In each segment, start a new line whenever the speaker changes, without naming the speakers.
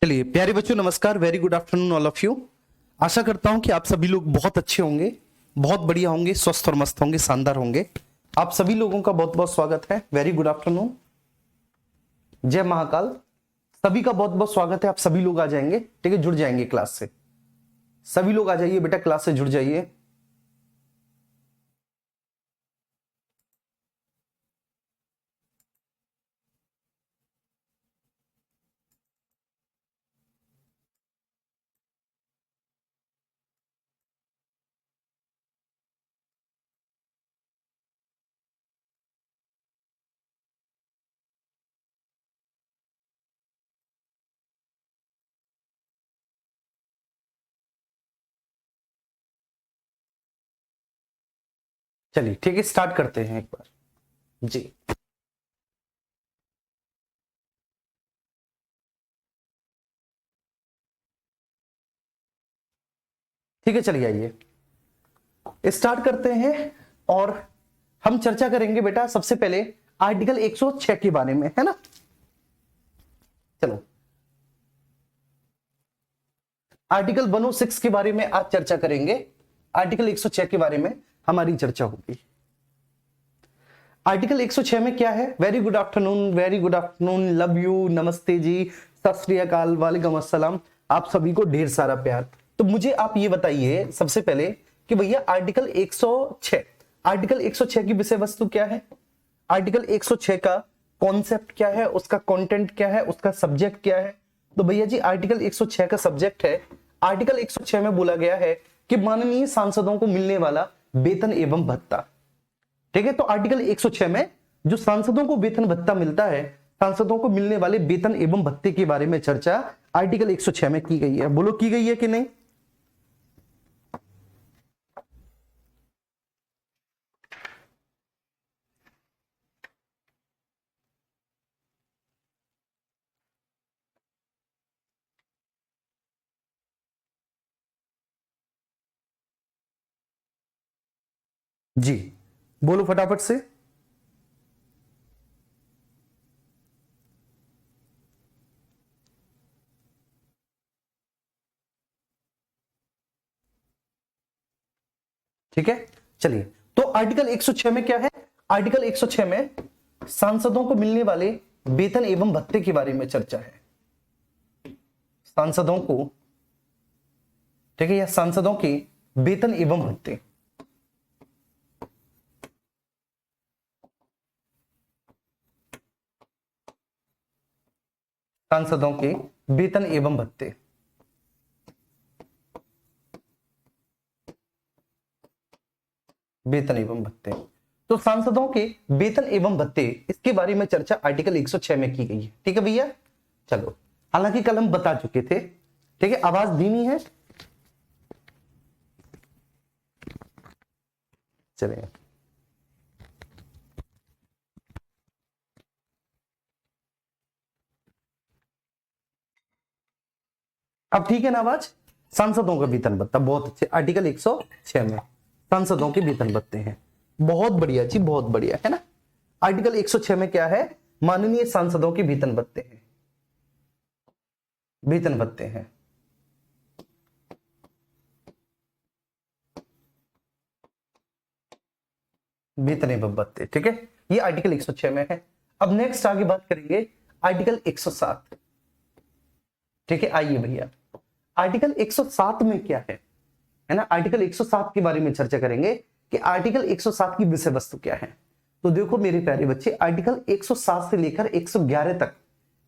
चलिए प्यारे बच्चों, नमस्कार। Very good afternoon all of you. आशा करता हूं कि आप सभी लोग बहुत अच्छे होंगे, बहुत बढ़िया होंगे, स्वस्थ और मस्त होंगे, शानदार होंगे। आप सभी लोगों का बहुत बहुत स्वागत है। वेरी गुड आफ्टरनून, जय महाकाल। सभी का बहुत बहुत स्वागत है। आप सभी लोग आ जाएंगे, ठीक है, जुड़ जाएंगे क्लास से। सभी लोग आ जाइए बेटा, क्लास से जुड़ जाइए। चलिए ठीक है, स्टार्ट करते हैं एक बार जी। ठीक है, चलिए आइए स्टार्ट करते हैं। और हम चर्चा करेंगे बेटा सबसे पहले आर्टिकल 106 के बारे में, है ना। चलो, आर्टिकल 106 के बारे में आज चर्चा करेंगे। आर्टिकल 106 के बारे में हमारी चर्चा होगी। आर्टिकल 106 में क्या है? Very good afternoon, very good afternoon, love you, नमस्ते जी, सत श्री अकाल, वालेकुम अस्सलाम। आप सभी को ढेर सारा प्यार। तो मुझे आप ये बताइए सबसे पहले कि भैया आर्टिकल 106 की विषय वस्तु क्या है? आर्टिकल 106 का कॉन्सेप्ट क्या है, उसका कंटेंट क्या है, उसका सब्जेक्ट क्या है? तो भैया जी आर्टिकल 106 का सब्जेक्ट है, आर्टिकल 106 में बोला गया है कि माननीय सांसदों को मिलने वाला वेतन एवं भत्ता। ठीक है, तो आर्टिकल 106 में जो सांसदों को वेतन भत्ता मिलता है, सांसदों को मिलने वाले वेतन एवं भत्ते के बारे में चर्चा आर्टिकल 106 में की गई है। बोलो, की गई है कि नहीं? जी, बोलो फटाफट से। ठीक है, चलिए। तो आर्टिकल 106 में क्या है? आर्टिकल 106 में सांसदों को मिलने वाले वेतन एवं भत्ते के बारे में चर्चा है। सांसदों को, ठीक है, या सांसदों के वेतन एवं भत्ते। सांसदों के वेतन एवं भत्ते, वेतन एवं भत्ते। तो सांसदों के वेतन एवं भत्ते, इसके बारे में चर्चा आर्टिकल 106 में की गई है। ठीक है भैया, चलो। हालांकि कल हम बता चुके थे, ठीक है। आवाज धीमी है, चलिए। अब ठीक है ना आवाज? सांसदों का वेतन भत्ता, बहुत अच्छे। आर्टिकल 106 में सांसदों के वेतन भत्ते हैं, बहुत बढ़िया जी, बहुत बढ़िया, है ना। आर्टिकल 106 में क्या है? माननीय सांसदों के वेतन भत्ते हैं, वेतन भत्ते हैं। वेतन एवं भत्ते, ठीक है, ये आर्टिकल 106 में है। अब नेक्स्ट आगे बात करेंगे आर्टिकल 107। ठीक है, आइए भैया, आर्टिकल 107 में क्या है ना। आर्टिकल 107 के बारे में चर्चा करेंगे कि आर्टिकल 107 की विषय वस्तु क्या है। तो देखो मेरे प्यारे बच्चे, आर्टिकल 107 से लेकर 111 तक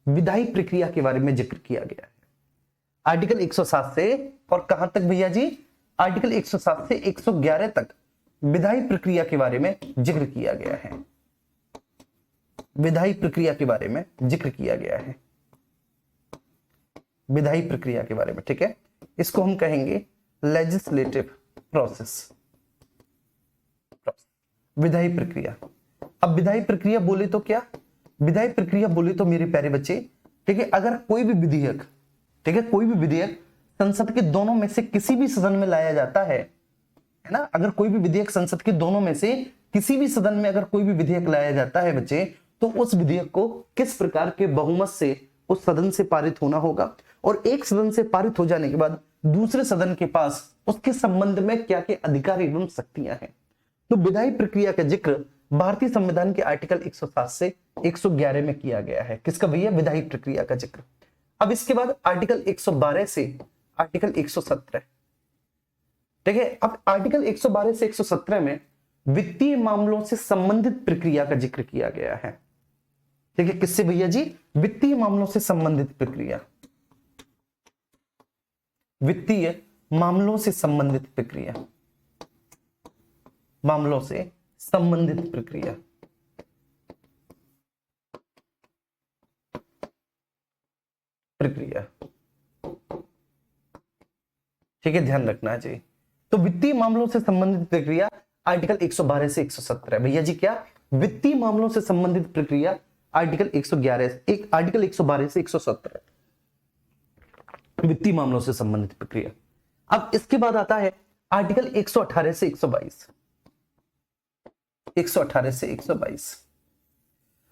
विधायी प्रक्रिया के बारे में जिक्र किया गया है। आर्टिकल 107 से और कहां तक भैया जी? आर्टिकल 107 से 111 तक विधायी प्रक्रिया के बारे में जिक्र किया गया है। विधायी प्रक्रिया के बारे में जिक्र किया गया है, विधायी प्रक्रिया के बारे में, ठीक है। इसको हम कहेंगे लेजिस्लेटिव प्रोसेस, विधायी प्रक्रिया। अब विधायी प्रक्रिया बोले तो क्या? विधायी प्रक्रिया बोले तो मेरे प्यारे बच्चे, ठीक है, अगर कोई भी विधेयक, ठीक है, कोई भी विधेयक संसद के दोनों में से किसी भी सदन में लाया जाता है ना। अगर कोई भी विधेयक संसद के दोनों में से किसी भी सदन में अगर कोई भी विधेयक लाया जाता है बच्चे, तो उस विधेयक को किस प्रकार के बहुमत से उस सदन से पारित होना होगा, और एक सदन से पारित हो जाने के बाद दूसरे सदन के पास उसके संबंध में क्या क्या अधिकार एवं शक्तियां हैं। तो विधायी प्रक्रिया का जिक्र भारतीय संविधान के आर्टिकल 107 से 111 में किया गया है। किसका भैया? विधायी प्रक्रिया का जिक्र। अब इसके बाद आर्टिकल 112 से आर्टिकल 117, ठीक है। अब आर्टिकल 112 से 117 में वित्तीय मामलों से संबंधित प्रक्रिया का जिक्र किया गया है, ठीक है। किससे भैया जी? वित्तीय मामलों से संबंधित प्रक्रिया, वित्तीय मामलों से संबंधित प्रक्रिया, मामलों से संबंधित प्रक्रिया, ठीक है, ध्यान रखना चाहिए। तो वित्तीय मामलों से संबंधित प्रक्रिया आर्टिकल 112 से 117 भैया जी। क्या? वित्तीय मामलों से संबंधित प्रक्रिया आर्टिकल 111 आर्टिकल 112 से 117, वित्तीय मामलों से संबंधित प्रक्रिया। अब इसके बाद आता है आर्टिकल 118 से 122, 118 से 122।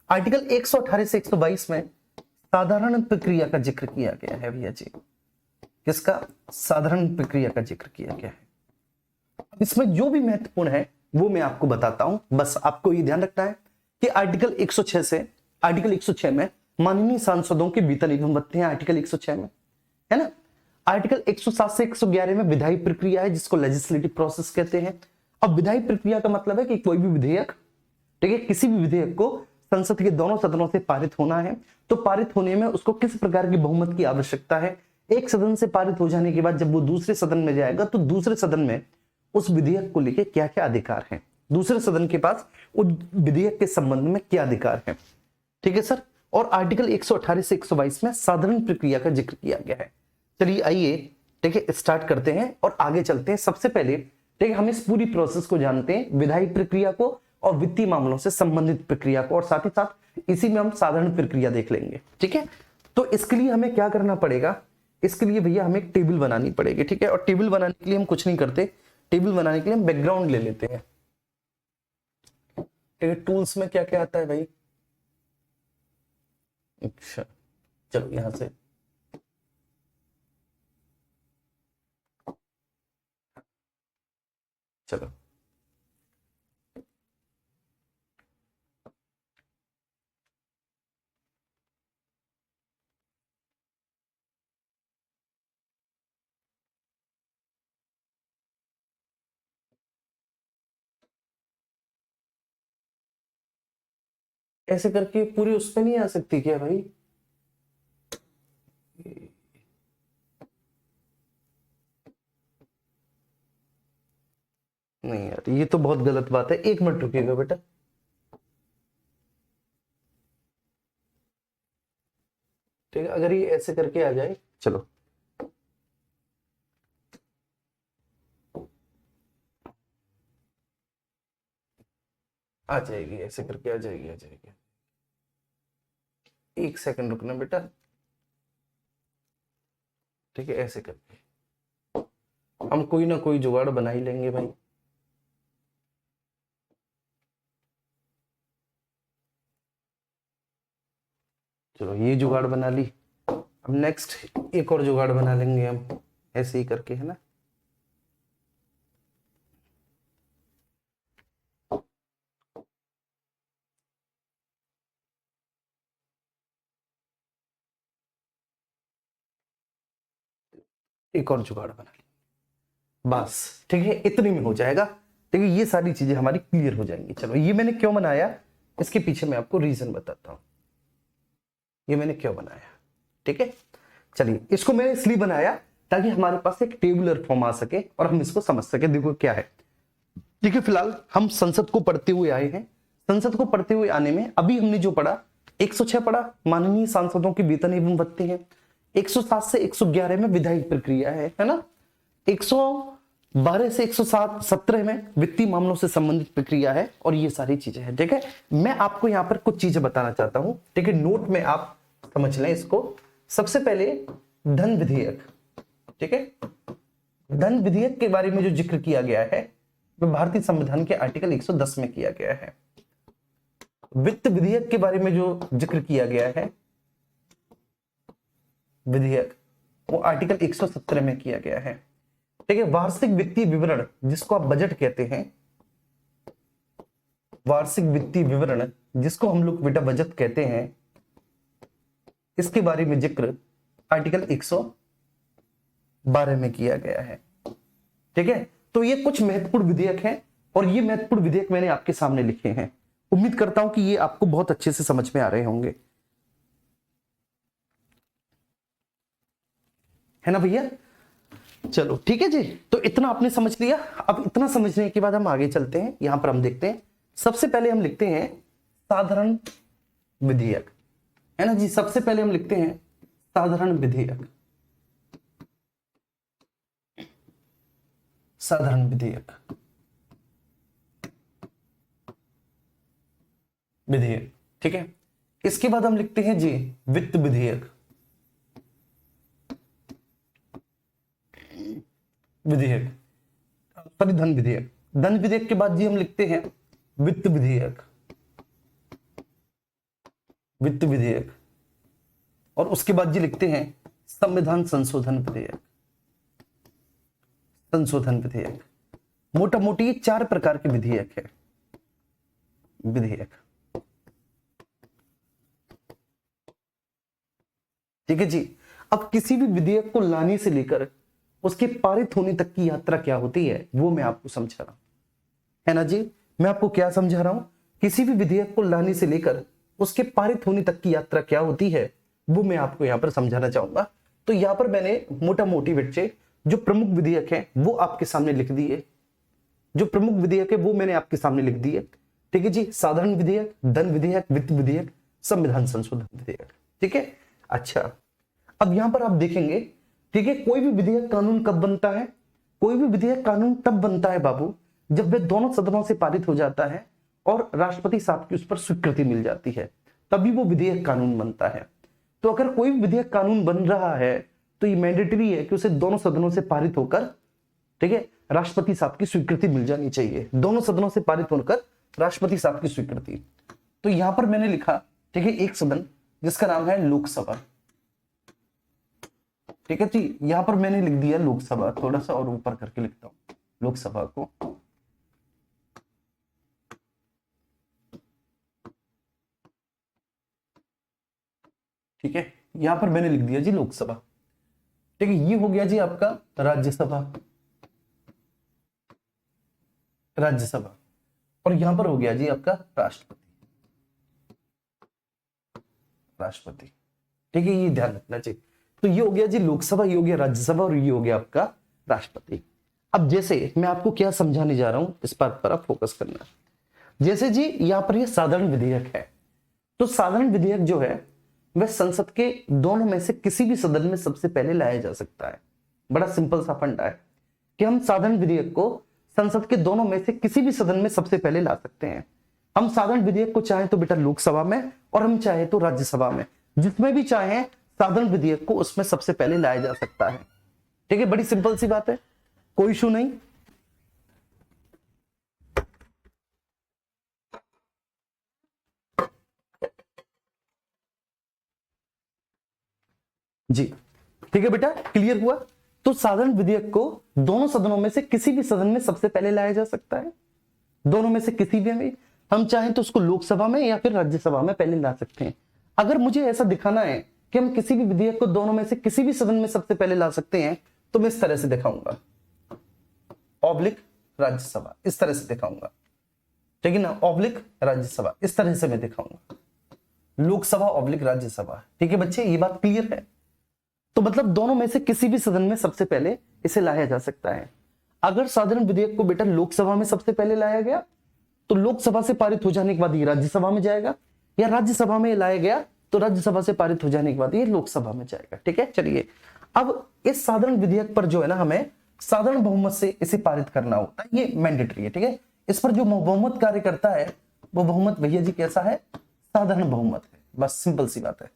आर्टिकल 118 से 122 में साधारण प्रक्रिया का जिक्र किया गया है भैया जी। किसका? साधारण प्रक्रिया का जिक्र किया गया है। इसमें जो भी महत्वपूर्ण है वो मैं आपको बताता हूं, बस आपको ये ध्यान रखना है कि आर्टिकल 106 से आर्टिकल 106 में माननीय सांसदों के वेतन एवं भत्ते हैं, आर्टिकल 106 में, है ना। आर्टिकल 107 से 111 में विधायी प्रक्रिया है, जिसको लेजिस्लेटिव प्रोसेस कहते हैं। अब विधायी प्रक्रिया का मतलब है कि कोई भी विधेयक, ठीक है, किसी भी विधेयक को संसद के दोनों सदनों से पारित होना है, तो पारित होने में उसको किस प्रकार की बहुमत की आवश्यकता है। एक सदन से पारित हो जाने के बाद जब वो दूसरे सदन में जाएगा तो दूसरे सदन में उस विधेयक को लेकर क्या क्या अधिकार हैं, दूसरे सदन के पास उस विधेयक के संबंध में क्या अधिकार है, ठीक है सर। और आर्टिकल 118 से 122 में साधारण प्रक्रिया का जिक्र किया गया है। चलिए आइए, ठीक है, स्टार्ट करते हैं और आगे चलते हैं। सबसे पहले, ठीक है, हम इस पूरी प्रोसेस को जानते हैं, विधायी प्रक्रिया को और वित्तीय मामलों से संबंधित प्रक्रिया को, और साथ ही साथ इसी में हम साधारण प्रक्रिया देख लेंगे, ठीक है। तो इसके लिए हमें क्या करना पड़ेगा? इसके लिए भैया हमें एक टेबल बनानी पड़ेगी, ठीक है। और टेबल बनाने के लिए हम कुछ नहीं करते, टेबल बनाने के लिए हम बैकग्राउंड ले लेते हैं, ठीक है। टूल्स में क्या क्या आता है भाई? अच्छा, चलो यहां से चलो, ऐसे करके पूरी उस पे नहीं आ सकती क्या भाई? नहीं यार, ये तो बहुत गलत बात है। एक मिनट रुकिएगा बेटा। ठीक है, अगर ये ऐसे करके आ जाए, चलो आ जाएगी, ऐसे करके आ जाएगी, आ जाएगी। एक सेकंड रुकना बेटा, ठीक है। ऐसे करके हम कोई ना कोई जुगाड़ बना ही लेंगे भाई। चलो ये जुगाड़ बना ली, अब नेक्स्ट एक और जुगाड़ बना लेंगे हम, ऐसे ही करके, है ना। एक और जुगाड़ बना ली, बस ठीक है, इतनी में हो जाएगा। ठीक है, ये सारी चीजें हमारी क्लियर हो जाएंगी। चलो, ये मैंने क्यों बनाया, इसके पीछे मैं आपको रीजन बताता हूं, ये मैंने क्यों बनाया। ठीक है, चलिए, इसको मैंने इसलिए बनाया ताकि हमारे पास एक टेबुलर फॉर्म आ सके और हम इसको समझ सके। देखो क्या है, ठीक है, फिलहाल हम संसद को पढ़ते हुए आए हैं। संसद को पढ़ते हुए आने में अभी हमने जो पढ़ा, 106 पढ़ा, माननीय सांसदों के वेतन एवं भत्ते हैं। 107 से 111 में विधायी प्रक्रिया है ना। 112 से 117 में वित्तीय मामलों से संबंधित प्रक्रिया है, और ये सारी चीजें हैं। ठीक है, मैं आपको यहाँ पर कुछ चीजें बताना चाहता हूं। ठीक है, नोट में आप समझ लें इसको। सबसे पहले धन विधेयक, ठीक है, धन विधेयक के बारे में जो जिक्र किया गया है वह भारतीय संविधान के आर्टिकल 110 में किया गया है। वित्त विधेयक के बारे में जो जिक्र किया गया है विधेयक वो आर्टिकल 117 में किया गया है। ठीक है, वार्षिक वित्तीय विवरण जिसको आप बजट कहते हैं, वार्षिक वित्तीय विवरण जिसको हम लोग बेटा बजट कहते हैं, इसके बारे में जिक्र आर्टिकल 112 में किया गया है। ठीक है, तो ये कुछ महत्वपूर्ण विधेयक हैं और ये महत्वपूर्ण विधेयक मैंने आपके सामने लिखे हैं। उम्मीद करता हूं कि ये आपको बहुत अच्छे से समझ में आ रहे होंगे, है ना भैया। चलो ठीक है जी, तो इतना आपने समझ लिया। अब इतना समझने के बाद हम आगे चलते हैं। यहां पर हम देखते हैं, सबसे पहले हम लिखते हैं साधारण विधेयक, है ना जी। सबसे पहले हम लिखते हैं साधारण विधेयक, साधारण विधेयक, विधेयक। ठीक है, इसके बाद हम लिखते हैं जी वित्त विधेयक, विधेयक सॉरी धन विधेयक। धन विधेयक के बाद जी हम लिखते हैं वित्त विधेयक, वित्त विधेयक। और उसके बाद जी लिखते हैं संविधान संशोधन विधेयक, संशोधन विधेयक। मोटा मोटी ये 4 प्रकार के विधेयक है, विधेयक। ठीक है जी। अब किसी भी विधेयक को लाने से लेकर उसके पारित होने तक की यात्रा क्या होती है वो मैं आपको समझा रहा हूं, है ना जी। मैं आपको क्या समझा रहा हूं, किसी भी विधेयक को लाने से लेकर उसके पारित होने तक की यात्रा क्या होती है वो मैं आपको यहां पर समझाना चाहूंगा। तो यहां पर मैंने मोटा मोटी बच्चे जो प्रमुख विधेयक है वो आपके सामने लिख दिए, जो प्रमुख विधेयक है वो मैंने आपके सामने लिख दिए। ठीक है जी, साधारण विधेयक, धन विधेयक, वित्त विधेयक, संविधान संशोधन विधेयक। ठीक है, अच्छा अब यहां पर आप देखेंगे, ठीक है, कोई भी विधेयक कानून कब बनता है, कोई भी विधेयक कानून तब बनता है बाबू जब वह दोनों सदनों से पारित हो जाता है और राष्ट्रपति साहब की उस पर स्वीकृति मिल जाती है, तभी वो विधेयक कानून बनता है। तो अगर कोई भी विधेयक कानून बन रहा है तो ये मैंडेटरी है कि उसे दोनों सदनों से पारित होकर, ठीक है, राष्ट्रपति साहब की स्वीकृति मिल जानी चाहिए। दोनों सदनों से पारित होकर राष्ट्रपति साहब की स्वीकृति। तो यहां पर मैंने लिखा, ठीक है, एक सदन जिसका नाम है लोकसभा। ठीक है जी, यहां पर मैंने लिख दिया लोकसभा, थोड़ा सा और ऊपर करके लिखता हूं लोकसभा को। ठीक है, यहां पर मैंने लिख दिया जी लोकसभा। ठीक है, ये हो गया जी आपका राज्यसभा, राज्यसभा। और यहां पर हो गया जी आपका राष्ट्रपति, राष्ट्रपति। ठीक है, ये ध्यान रखना चाहिए। तो ये हो गया जी लोकसभा, ये हो गया राज्यसभा और ये हो गया आपका राष्ट्रपति। अब जैसे मैं आपको क्या समझाने जा रहा हूं, इस बात पर आप फोकस करना। जैसे जी यहां पर ये साधारण विधेयक है, तो साधारण विधेयक जो है वह संसद के दोनों में से किसी भी सदन में सबसे पहले लाया जा सकता है। बड़ा सिंपल सा फंडा है कि हम साधारण विधेयक को संसद के दोनों में से किसी भी सदन में सबसे पहले ला सकते हैं। हम साधारण विधेयक को चाहे तो बेटा लोकसभा में और हम चाहे तो राज्यसभा में, जिसमें भी चाहे साधारण विधेयक को उसमें सबसे पहले लाया जा सकता है। ठीक है, बड़ी सिंपल सी बात है, कोई इशू नहीं। जी ठीक है बेटा, क्लियर हुआ। तो साधारण विधेयक को दोनों सदनों में से किसी भी सदन में सबसे पहले लाया जा सकता है, दोनों में से किसी भी में। हम चाहें तो उसको लोकसभा में या फिर राज्यसभा में पहले ला सकते हैं। अगर मुझे ऐसा दिखाना है कि हम किसी भी विधेयक को दोनों में से किसी भी सदन में सबसे पहले ला सकते हैं, तो मैं इस तरह से दिखाऊंगा, ऑब्लिक राज्यसभा, इस तरह से दिखाऊंगा। ठीक है ना, ऑब्लिक राज्यसभा, इस तरह से मैं दिखाऊंगा, लोकसभा ऑब्लिक राज्यसभा। ठीक है बच्चे, ये बात क्लियर है। तो मतलब दोनों में से किसी भी सदन में सबसे पहले इसे लाया जा सकता है। अगर साधारण विधेयक को बेटा लोकसभा में सबसे पहले लाया गया तो लोकसभा से पारित हो जाने के बाद ये राज्यसभा में जाएगा, या राज्यसभा में लाया गया तो राज्यसभा से पारित हो जाने के बाद ये लोकसभा में जाएगा। ठीक है, चलिए अब इस साधारण विधेयक पर जो है ना, हमें साधारण बहुमत से इसे पारित करना होता है, ये मैंडेटरी है। ठीक है, इस पर जो बहुमत कार्य करता है वो बहुमत भैया जी कैसा है, साधारण बहुमत है। बस सिंपल सी बात है,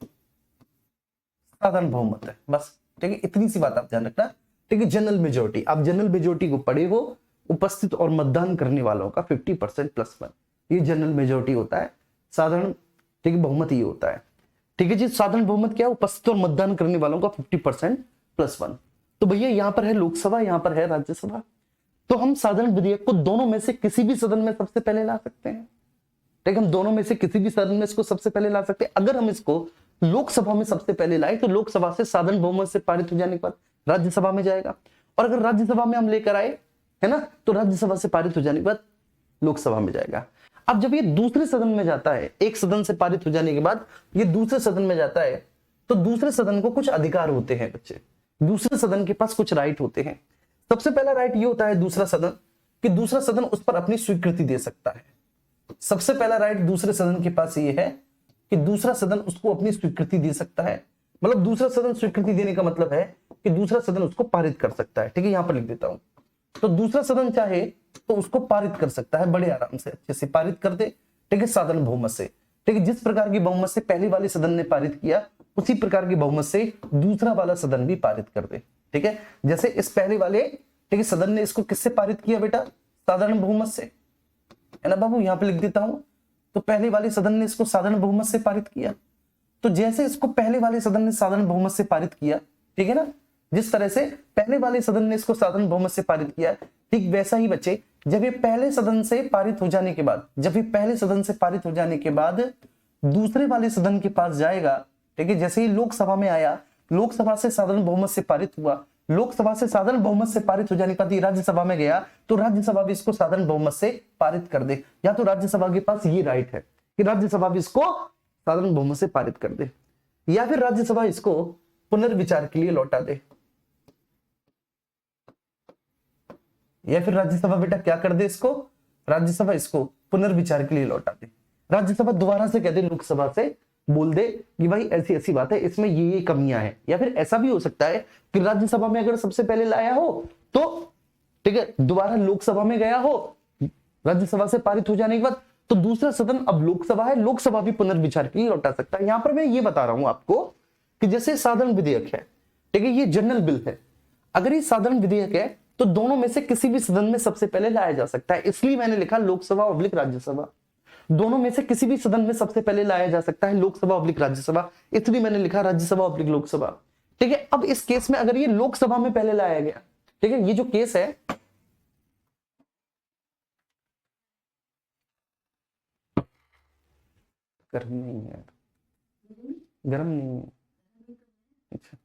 साधारण बहुमत है बस। ठीक है, इतनी सी बात आप ध्यान रखना। ठीक है, जनरल मेजोरिटी, आप जनरल मेजोरिटी को पढ़े हो, उपस्थित और मतदान करने वालों का 50% +1, ये जनरल मेजोरिटी होता है। साधारण ठीक है बहुमत ये होता है। ठीक है जी। साधारण बहुमत क्या है? उपस्थित और मतदान करने वालों का 50% +1। तो भैया यहां पर है लोकसभा, यहां पर है राज्यसभा। तो हम साधारण विधेयक को दोनों में से किसी भी सदन में सबसे पहले ला सकते हैं। ठीक है, हम दोनों में से किसी भी सदन में इसको सबसे पहले ला सकते हैं। अगर हम इसको लोकसभा में सबसे पहले लाए तो लोकसभा से साधारण बहुमत से पारित हो जाने के बाद राज्यसभा में जाएगा, और अगर राज्यसभा में हम लेकर आए, है ना, तो राज्यसभा से पारित हो जाने के बाद लोकसभा में जाएगा। अब जब ये दूसरे सदन में जाता है, एक सदन से पारित हो जाने के बाद ये दूसरे सदन में जाता है, तो दूसरे सदन को कुछ अधिकार होते हैं बच्चे, दूसरे सदन के पास कुछ राइट होते हैं। सबसे पहला राइट ये होता है दूसरा सदन कि दूसरा सदन उस पर अपनी स्वीकृति दे सकता है। सबसे पहला राइट दूसरे सदन के पास ये है कि दूसरा सदन उसको अपनी स्वीकृति दे सकता है। मतलब दूसरा सदन स्वीकृति देने का मतलब है कि दूसरा सदन उसको पारित कर सकता है। ठीक है, यहां पर लिख देता हूं। तो दूसरा सदन चाहे तो उसको पारित कर सकता है, बड़े आराम से अच्छे से पारित कर दे। ठीक है, साधारण बहुमत से। ठीक है, जिस प्रकार की बहुमत से पहले वाले सदन ने पारित किया उसी प्रकार की बहुमत से दूसरा वाला सदन भी पारित कर दे। ठीक है, जैसे इस पहले वाले, ठीक है, सदन ने इसको किससे पारित किया बेटा? साधारण बहुमत से, है ना बाबू। यहां पे लिख देता हूं। तो पहले वाले सदन ने इसको साधारण बहुमत से पारित किया। तो जैसे इसको पहले वाले सदन ने साधारण बहुमत से पारित किया, ठीक है ना, जिस तरह से पहले वाले सदन ने इसको साधारण बहुमत से पारित किया, ठीक वैसा ही बच्चे जब ये पहले सदन से पारित हो जाने के बाद, जब ये पहले सदन से पारित हो जाने के बाद दूसरे वाले सदन के पास जाएगा। ठीक है, जैसे ही लोकसभा में आया, लोकसभा से साधारण बहुमत से पारित हुआ, लोकसभा से साधारण बहुमत से पारित हो जाने के बाद राज्यसभा में गया, तो राज्यसभा भी इसको साधारण बहुमत से पारित कर दे। या तो राज्यसभा के पास ये राइट है कि राज्यसभा भी इसको साधारण बहुमत से पारित कर दे, या फिर राज्यसभा इसको पुनर्विचार के लिए लौटा दे। या फिर राज्यसभा बेटा क्या कर दे? इसको राज्यसभा इसको पुनर्विचार के लिए लौटा दे। राज्यसभा दोबारा से कह दे, लोकसभा से बोल दे कि भाई ऐसी ऐसी बात है, इसमें ये कमियां हैं। या फिर ऐसा भी हो सकता है कि राज्यसभा में अगर सबसे पहले लाया हो तो, ठीक है, दोबारा लोकसभा में गया हो, राज्यसभा से पारित हो जाने के बाद, तो दूसरा सदन अब लोकसभा है, लोकसभा भी पुनर्विचार के लिए लौटा सकता है। यहां पर मैं ये बता रहा हूं आपको कि जैसे साधारण विधेयक है, ठीक है, ये जनरल बिल है। अगर ये साधारण विधेयक है तो दोनों में से किसी भी सदन में सबसे पहले लाया जा सकता है, इसलिए मैंने लिखा लोकसभा ऑब्लिक राज्यसभा। दोनों में से किसी भी सदन में सबसे पहले लाया जा सकता है, लोकसभा ऑब्लिक राज्यसभा, इसलिए मैंने लिखा राज्यसभा ऑब्लिक लोकसभा। ठीक है, अब इस केस में अगर ये लोकसभा में पहले लाया गया, ठीक है, ये जो केस है, गर्म नहीं है, गर्म नहीं है, अच्छा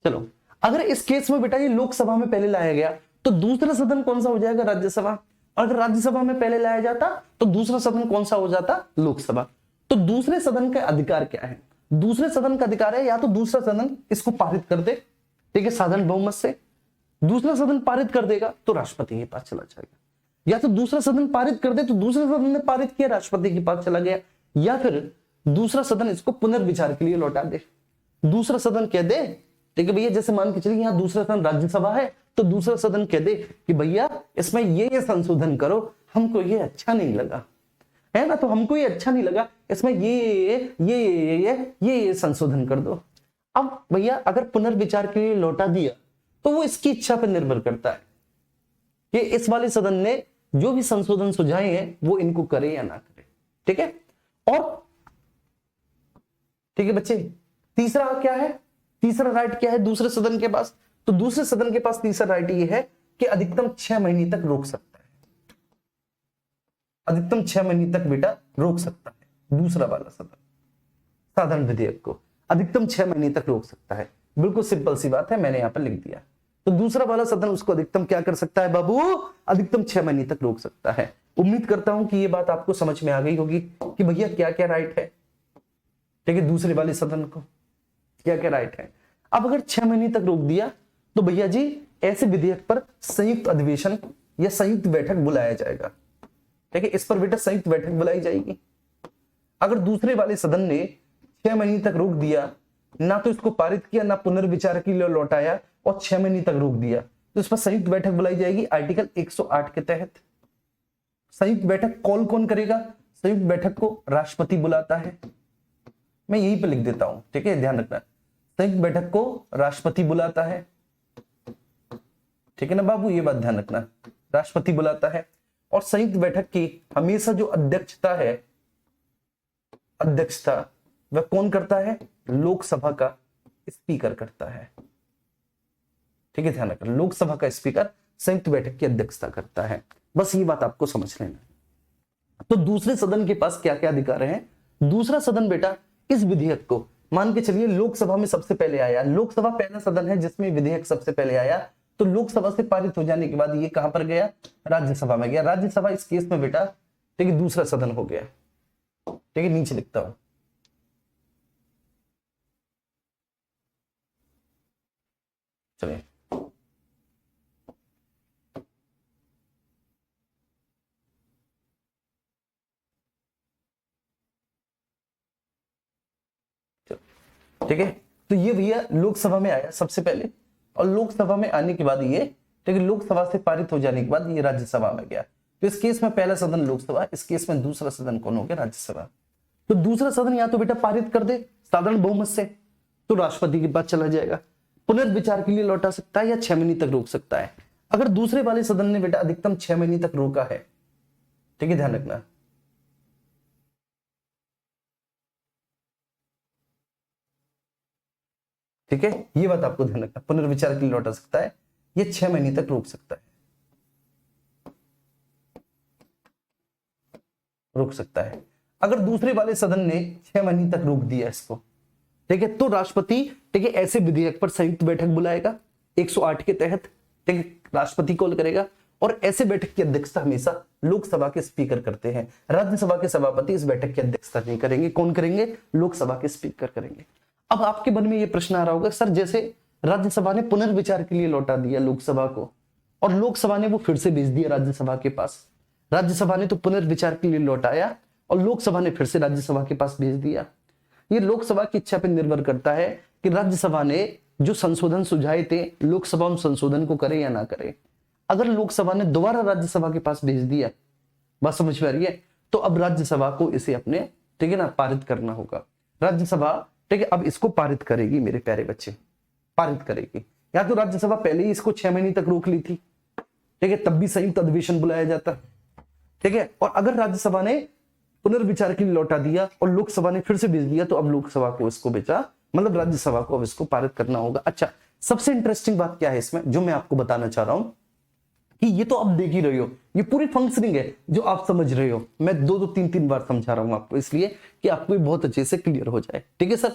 चलो, अगर इस केस में बेटा ये लोकसभा में पहले लाया गया तो दूसरा सदन कौन सा हो जाएगा? राज्यसभा। अगर राज्यसभा में पहले लाया जाता तो दूसरा सदन कौन सा हो जाता? लोकसभा। तो दूसरे सदन का अधिकार क्या है? दूसरे सदन का अधिकार है या तो दूसरा सदन इसको पारित कर दे, ठीक है, साधारण बहुमत से, दूसरा सदन पारित कर देगा तो राष्ट्रपति के पास चला जाएगा, या तो दूसरा सदन पारित कर दे तो दूसरे सदन ने पारित किया, राष्ट्रपति के पास चला गया, या फिर दूसरा सदन इसको पुनर्विचार के लिए लौटा दे। दूसरा सदन कह दे, ठीक है भैया, जैसे मान के चलिए यहाँ दूसरा सदन राज्यसभा है, तो दूसरा सदन कह दे कि भैया इसमें ये संशोधन करो, हमको ये अच्छा नहीं लगा, है ना, तो हमको ये अच्छा नहीं लगा, इसमें ये संशोधन कर दो। अब भैया अगर पुनर्विचार के लिए लौटा दिया तो वो इसकी इच्छा पर निर्भर करता है कि इस वाले सदन ने जो भी संशोधन सुझाए हैं वो इनको करे या ना करे। ठीक है, और ठीक है बच्चे, तीसरा क्या है? तीसरा राइट क्या है दूसरे सदन के पास? तो दूसरे सदन के पास तीसरा राइट ये है कि अधिकतम 6 महीने तक रोक सकता है, अधिकतम 6 महीने तक बेटा रोक सकता है दूसरा वाला सदन साधारण विधेयक को, अधिकतम 6 महीने तक रोक सकता है। बिल्कुल सिंपल सी बात है, मैंने यहां पर लिख दिया। तो दूसरा वाला सदन उसको अधिकतम क्या कर सकता है बाबू? अधिकतम 6 महीने तक रोक सकता है। उम्मीद करता हूं कि ये बात आपको समझ में आ गई होगी कि भैया क्या क्या राइट है, ठीक है, दूसरे वाले सदन को क्या क्या राइट है। अब अगर 6 महीने तक रोक दिया तो भैया जी ऐसे विधेयक पर संयुक्त अधिवेशन या संयुक्त बैठक बुलाया जाएगा। ठीक है, इस पर बेटा संयुक्त बैठक बुलाई जाएगी। अगर दूसरे वाले सदन ने 6 महीने तक रोक दिया, ना तो इसको पारित किया, ना पुनर्विचार के लिए लौटाया, और 6 महीने तक रोक दिया, तो इस पर संयुक्त बैठक बुलाई जाएगी आर्टिकल 108 के तहत। संयुक्त बैठक कॉल कौन करेगा? संयुक्त बैठक को राष्ट्रपति बुलाता है। मैं यहीं पे लिख देता हूं, ठीक है, ध्यान रखना। संयुक्त बैठक को राष्ट्रपति बुलाता है, ठीक है ना बाबू, ये बात ध्यान रखना, राष्ट्रपति बुलाता है। और संयुक्त बैठक की हमेशा जो अध्यक्षता है, अध्यक्षता वह कौन करता है? लोकसभा का स्पीकर करता है। ठीक है, ध्यान रखना, लोकसभा का स्पीकर संयुक्त बैठक की अध्यक्षता करता है। बस ये बात आपको समझ लेना। तो दूसरे सदन के पास क्या क्या अधिकार हैं? दूसरा सदन बेटा इस विधेयक को, मान के चलिए लोकसभा में सबसे पहले आया, लोकसभा पहला सदन है जिसमें विधेयक सबसे पहले आया, तो लोकसभा से पारित हो जाने के बाद ये कहां पर गया? राज्यसभा में गया। राज्यसभा इस केस में बेटा ठीक है दूसरा सदन हो गया। ठीक है, नीचे लिखता हूं, चलिए ठीक है। तो ये भैया लोकसभा में आया सबसे पहले, और लोकसभा में आने के बाद ये ठीक है लोकसभा से पारित हो जाने के बाद ये राज्यसभा में गया। तो इस केस में पहला सदन लोकसभा, इस केस में दूसरा सदन कौन हो गया? राज्यसभा। तो दूसरा सदन या तो बेटा पारित कर दे साधारण बहुमत से, तो राष्ट्रपति के पास चला जाएगा, पुनर्विचार के लिए लौटा सकता है या 6 महीने तक रोक सकता है। अगर दूसरे वाले सदन ने बेटा अधिकतम 6 महीने तक रोका है, ठीक है ध्यान रखना, ठीक है ये बात आपको ध्यान रखना, पुनर्विचार के लिए लौटा सकता है, ये 6 महीने तक रोक सकता है, रोक सकता है। अगर दूसरे वाले सदन ने 6 महीने तक रोक दिया इसको, ठीक है, तो राष्ट्रपति ठीक है ऐसे विधेयक पर संयुक्त बैठक बुलाएगा 108 के तहत, ठीक है राष्ट्रपति कॉल करेगा, और ऐसे बैठक की अध्यक्षता हमेशा लोकसभा के स्पीकर करते हैं। राज्यसभा के सभापति इस बैठक की अध्यक्षता नहीं करेंगे। कौन करेंगे? लोकसभा के स्पीकर करेंगे। अब आपके मन में यह प्रश्न आ रहा होगा, सर जैसे राज्यसभा ने पुनर्विचार के लिए लौटा दिया लोकसभा को, और लोकसभा ने वो फिर से भेज दिया राज्यसभा के पास, राज्यसभा ने तो पुनर्विचार के लिए लौटाया और लोकसभा ने फिर से राज्यसभा के पास भेज दिया। ये लोकसभा की इच्छा पर निर्भर करता है कि राज्यसभा ने जो संशोधन सुझाए थे लोकसभा उन संशोधन को करे या ना करे। अगर लोकसभा ने दोबारा राज्यसभा के पास भेज दिया, बात समझ में आ रही है, तो अब राज्यसभा को इसे अपने ठीक है ना पारित करना होगा। राज्यसभा ठीक है अब इसको पारित करेगी मेरे प्यारे बच्चे, पारित करेगी। या तो राज्यसभा पहले ही इसको 6 महीने तक रोक ली थी, ठीक है, तब भी संयुक्त अधिवेशन बुलाया जाता, ठीक है। और अगर राज्यसभा ने पुनर्विचार के लिए लौटा दिया और लोकसभा ने फिर से भेज दिया, तो अब लोकसभा को इसको बेचा, मतलब राज्यसभा को अब इसको पारित करना होगा। अच्छा, सबसे इंटरेस्टिंग बात क्या है इसमें जो मैं आपको बताना चाह रहा हूं कि ये तो आप देख ही रहे हो, ये पूरी फंक्शनिंग है जो आप समझ रहे हो। मैं 2-2 3-3 बार समझा रहा हूं आपको, इसलिए कि आपको ये बहुत अच्छे से क्लियर हो जाए। ठीक है सर,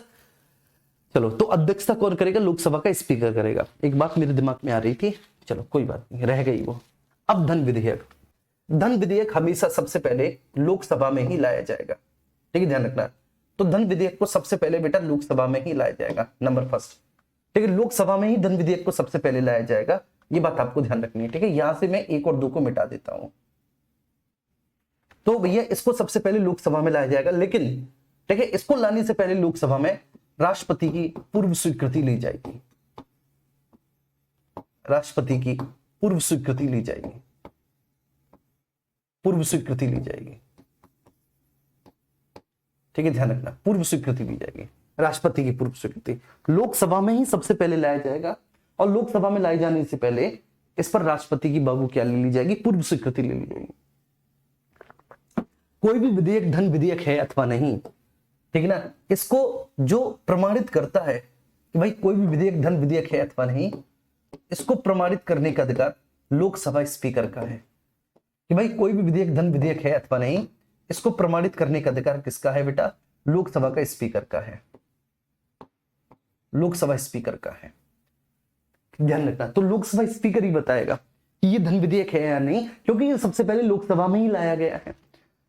चलो तो अध्यक्षता कौन करेगा? लोकसभा का स्पीकर करेगा। एक बात मेरे दिमाग में आ रही थी, चलो कोई बात नहीं, रह गई वो। अब धन विधेयक, धन विधेयक हमेशा सबसे पहले लोकसभा में ही लाया जाएगा, ठीक है ध्यान रखना। तो धन विधेयक को सबसे पहले बेटा लोकसभा में ही लाया जाएगा, नंबर फर्स्ट, ठीक है, लोकसभा में ही धन विधेयक को सबसे पहले लाया जाएगा। ये बात आपको ध्यान रखनी है, ठीक है। यहां से मैं 1 और 2 को मिटा देता हूं। तो भैया इसको सबसे पहले लोकसभा में लाया जाएगा, लेकिन ठीक है इसको लाने से पहले लोकसभा में राष्ट्रपति की पूर्व स्वीकृति ली जाएगी, राष्ट्रपति की पूर्व स्वीकृति ली जाएगी, पूर्व स्वीकृति ली जाएगी, ठीक है ध्यान रखना, पूर्व स्वीकृति ली जाएगी, राष्ट्रपति की पूर्व स्वीकृति लोकसभा में ही सबसे पहले लाया जाएगा। और लोकसभा में लाए जाने से पहले इस पर राष्ट्रपति की बाबू क्या ले ली जाएगी? पूर्व स्वीकृति ले ली जाएगी। कोई भी विधेयक धन विधेयक है अथवा नहीं, ठीक है ना, इसको जो प्रमाणित करता है कि भाई कोई भी विधेयक धन विधेयक है अथवा नहीं, इसको प्रमाणित करने का अधिकार लोकसभा स्पीकर का है। कि भाई कोई भी विधेयक धन विधेयक है अथवा नहीं, इसको प्रमाणित करने का अधिकार किसका है बेटा? लोकसभा का स्पीकर का है, लोकसभा स्पीकर का है, ध्यान रखना। तो लोकसभा स्पीकर ही बताएगा कि ये धन विधेयक है या नहीं, क्योंकि ये सबसे पहले लोकसभा में ही लाया गया है।